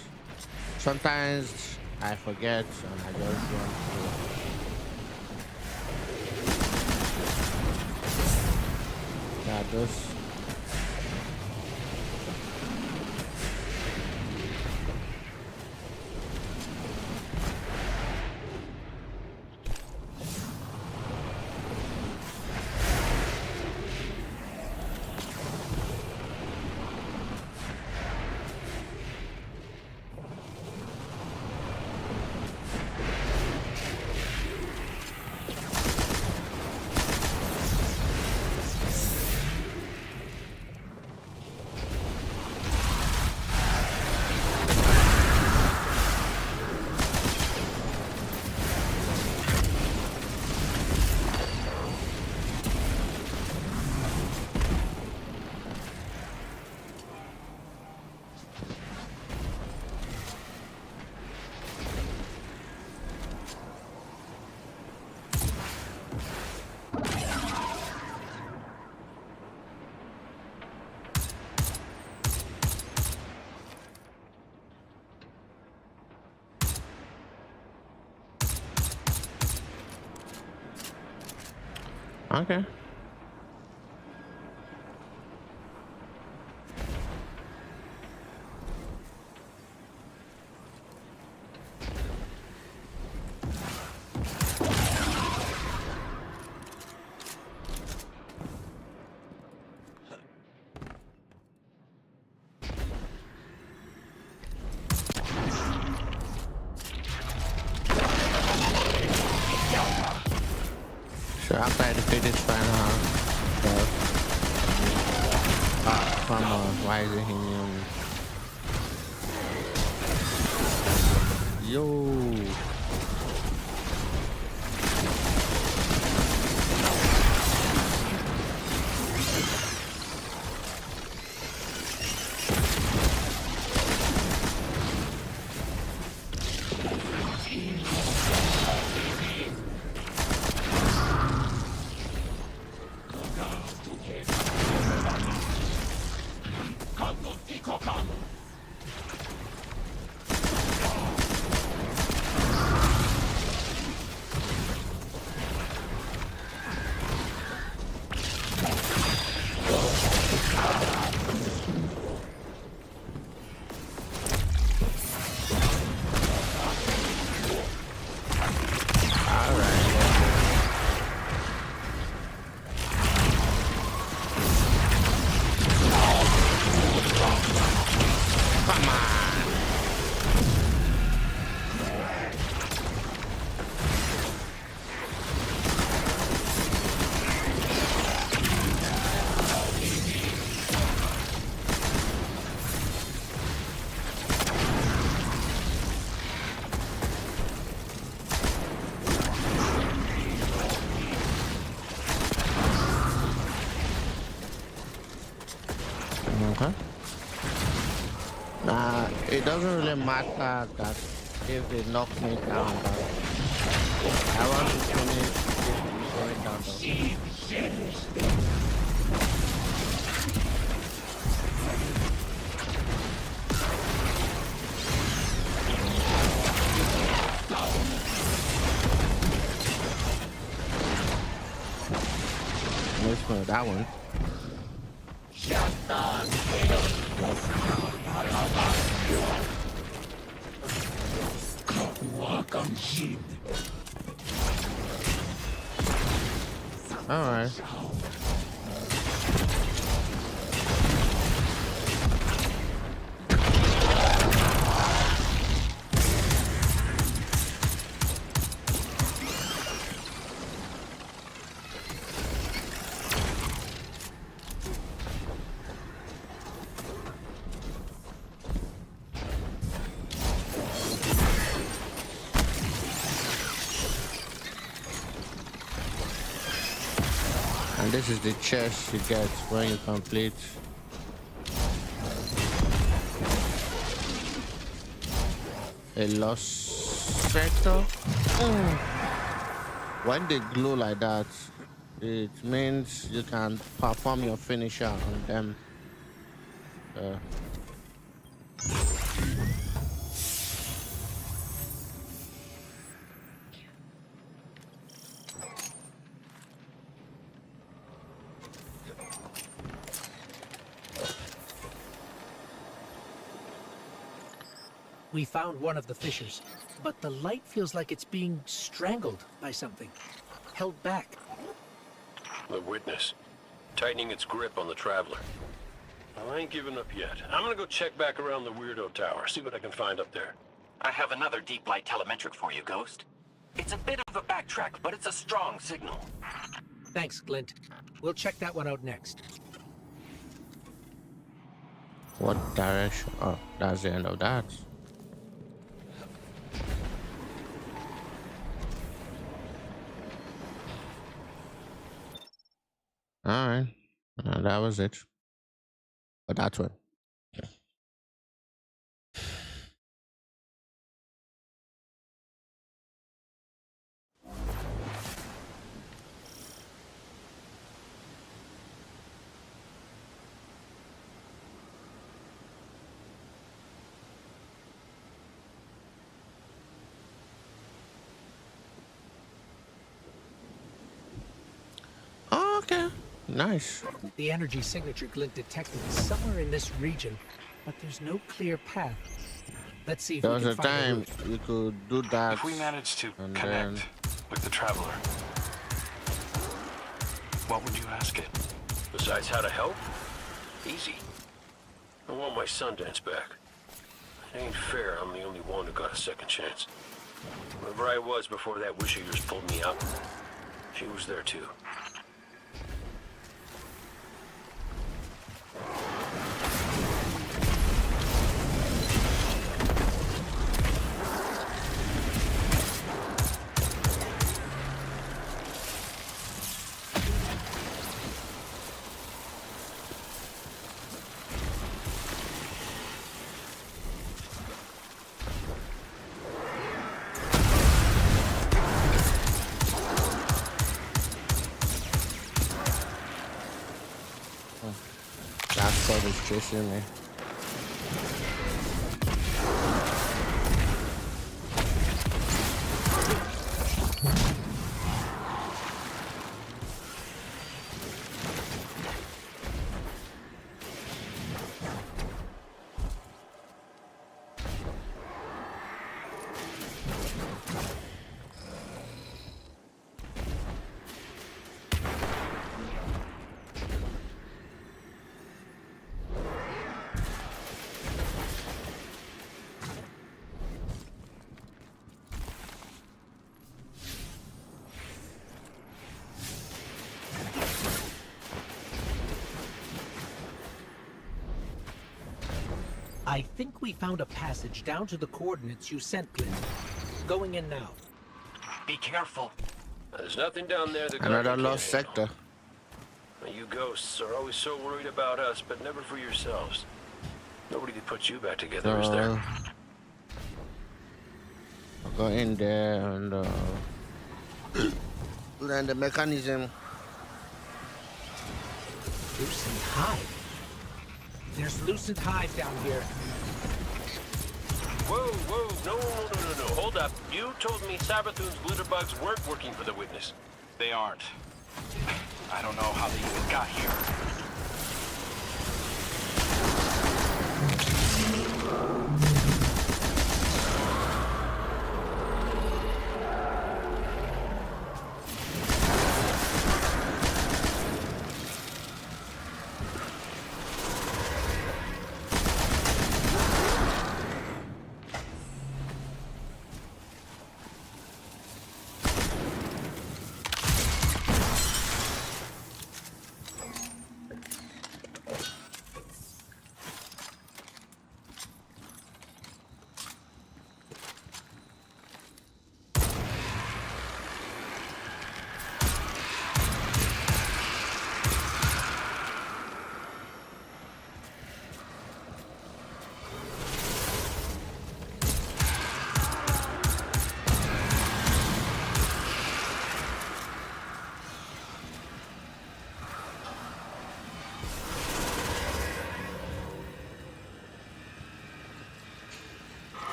Sometimes I forget and I just want to... Yeah, this... Okay. So after I defeat this final boss, come on, why is it hitting me? Yo. doesn't really matter that if they knock me down, but I want to finish this going down though. Let's go that one. All right. And this is the chest you get when you complete a lost sector. When they glow like that, it means you can perform your finisher on them. We found one of the fissures, but the light feels like it's being strangled by something. Held back. The witness. Tightening its grip on the Traveler. Well, I ain't giving up yet. I'm gonna go check back around the Weirdo Tower, see what I can find up there. I have another deep light telemetric for you, Ghost. It's a bit of a backtrack, but it's a strong signal. Thanks, Glint. We'll check that one out next. What direction? Oh, that's the end of that. All right, that was it. But that one. Okay. Nice. The energy signature Glint detected is somewhere in this region, but there's no clear path. Let's see if There we was can a find a time route. you could do that. If we manage to and connect with the Traveler, what would you ask it? Besides how to help? Easy. I want my Sundance back. It ain't fair I'm the only one who got a second chance. Wherever I was before that wish of yours pulled me up, she was there too. That sword is chasing me. I think we found a passage down to the coordinates you sent, Glint. Going in now. Be careful. There's nothing down there that Another Guardian lost can't handle. sector. You ghosts are always so worried about us, but never for yourselves. Nobody could put you back together, is there? Go in there and learn the mechanism. Lucent Hive. There's Lucent Hive down here. Whoa, no. Hold up. You told me Sabathoon's glitterbugs weren't working for the Witness. They aren't. I don't know how they even got here.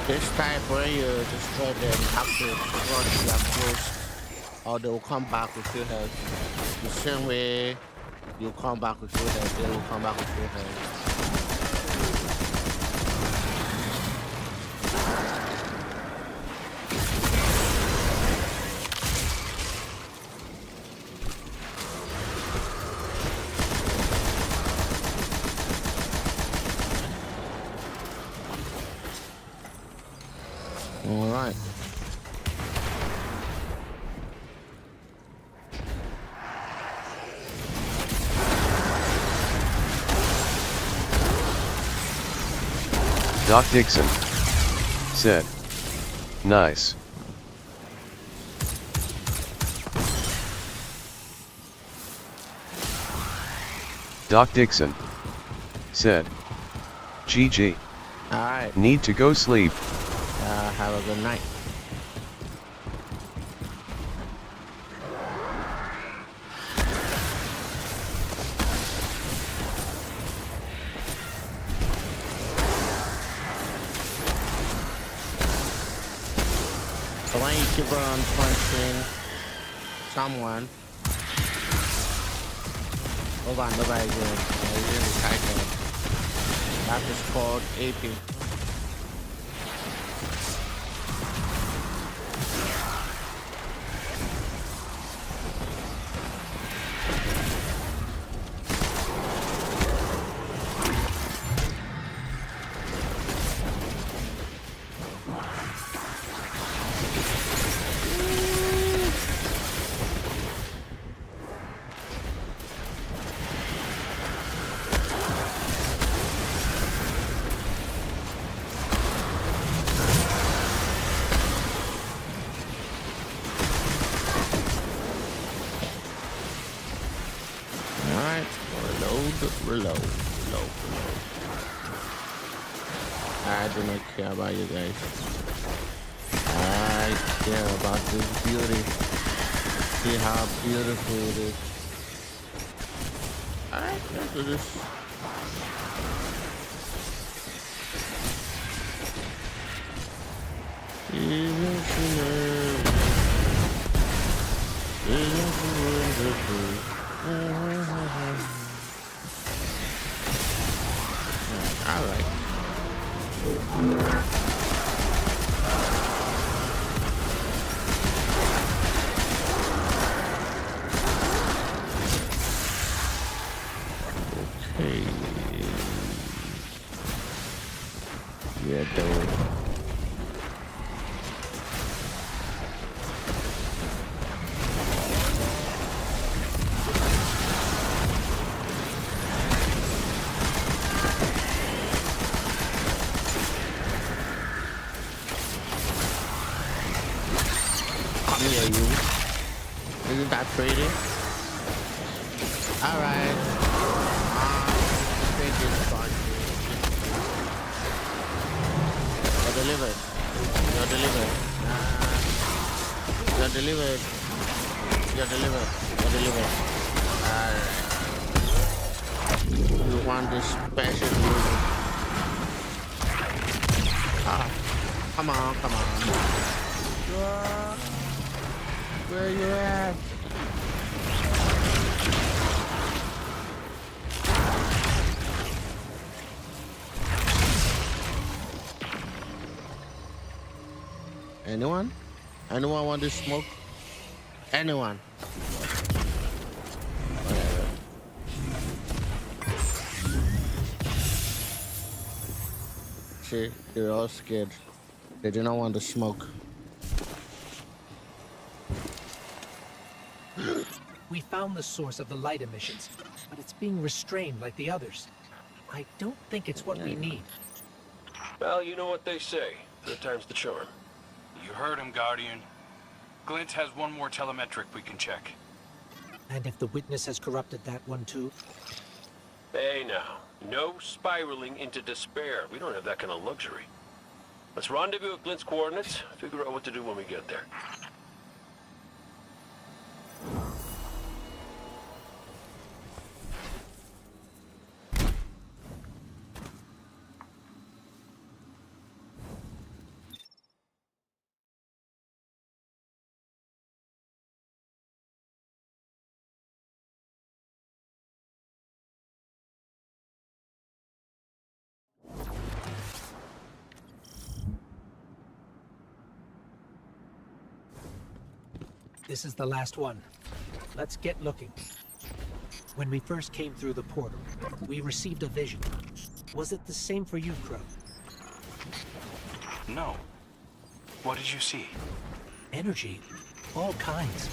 This type where you destroy them, have to rush their close, or they will come back with your health. The same way you come back with your health, they will come back with your health. All right. Doc Dixon said, "Nice." Doc Dixon said, "GG. All right. Need to go sleep. Have a good night." So when you keep on punching someone, over and over again, using the title, that is called AP. Reload. I do not care about you guys. I care about this beauty. See how beautiful it is. Alright, let's do this. Alright. Okay. Yeah, though. Isn't that pretty? Alright. You're delivered. You're delivered. You're delivered. You're delivered. You're delivered. Alright. You want this special music? Ah. Come on, come on. Where you at? Anyone? Anyone want this smoke? Anyone? Whatever. See, they're all scared. They do not want the smoke. We found the source of the light emissions, but it's being restrained like the others. I don't think it's what we need. Well, you know what they say. Third time's the charm. You heard him, Guardian. Glint has one more telemetric we can check. And if the witness has corrupted that one too? Hey now, no spiraling into despair. We don't have that kind of luxury. Let's rendezvous at Glint's coordinates, figure out what to do when we get there. This is the last one. Let's get looking. When we first came through the portal, we received a vision. Was it the same for you, Crow? No. What did you see? Energy. All kinds.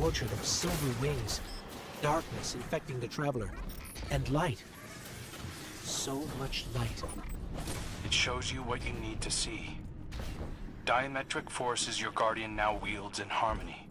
Orchard of silver wings. Darkness infecting the traveler. And light. So much light. It shows you what you need to see. Diametric forces your Guardian now wields in harmony.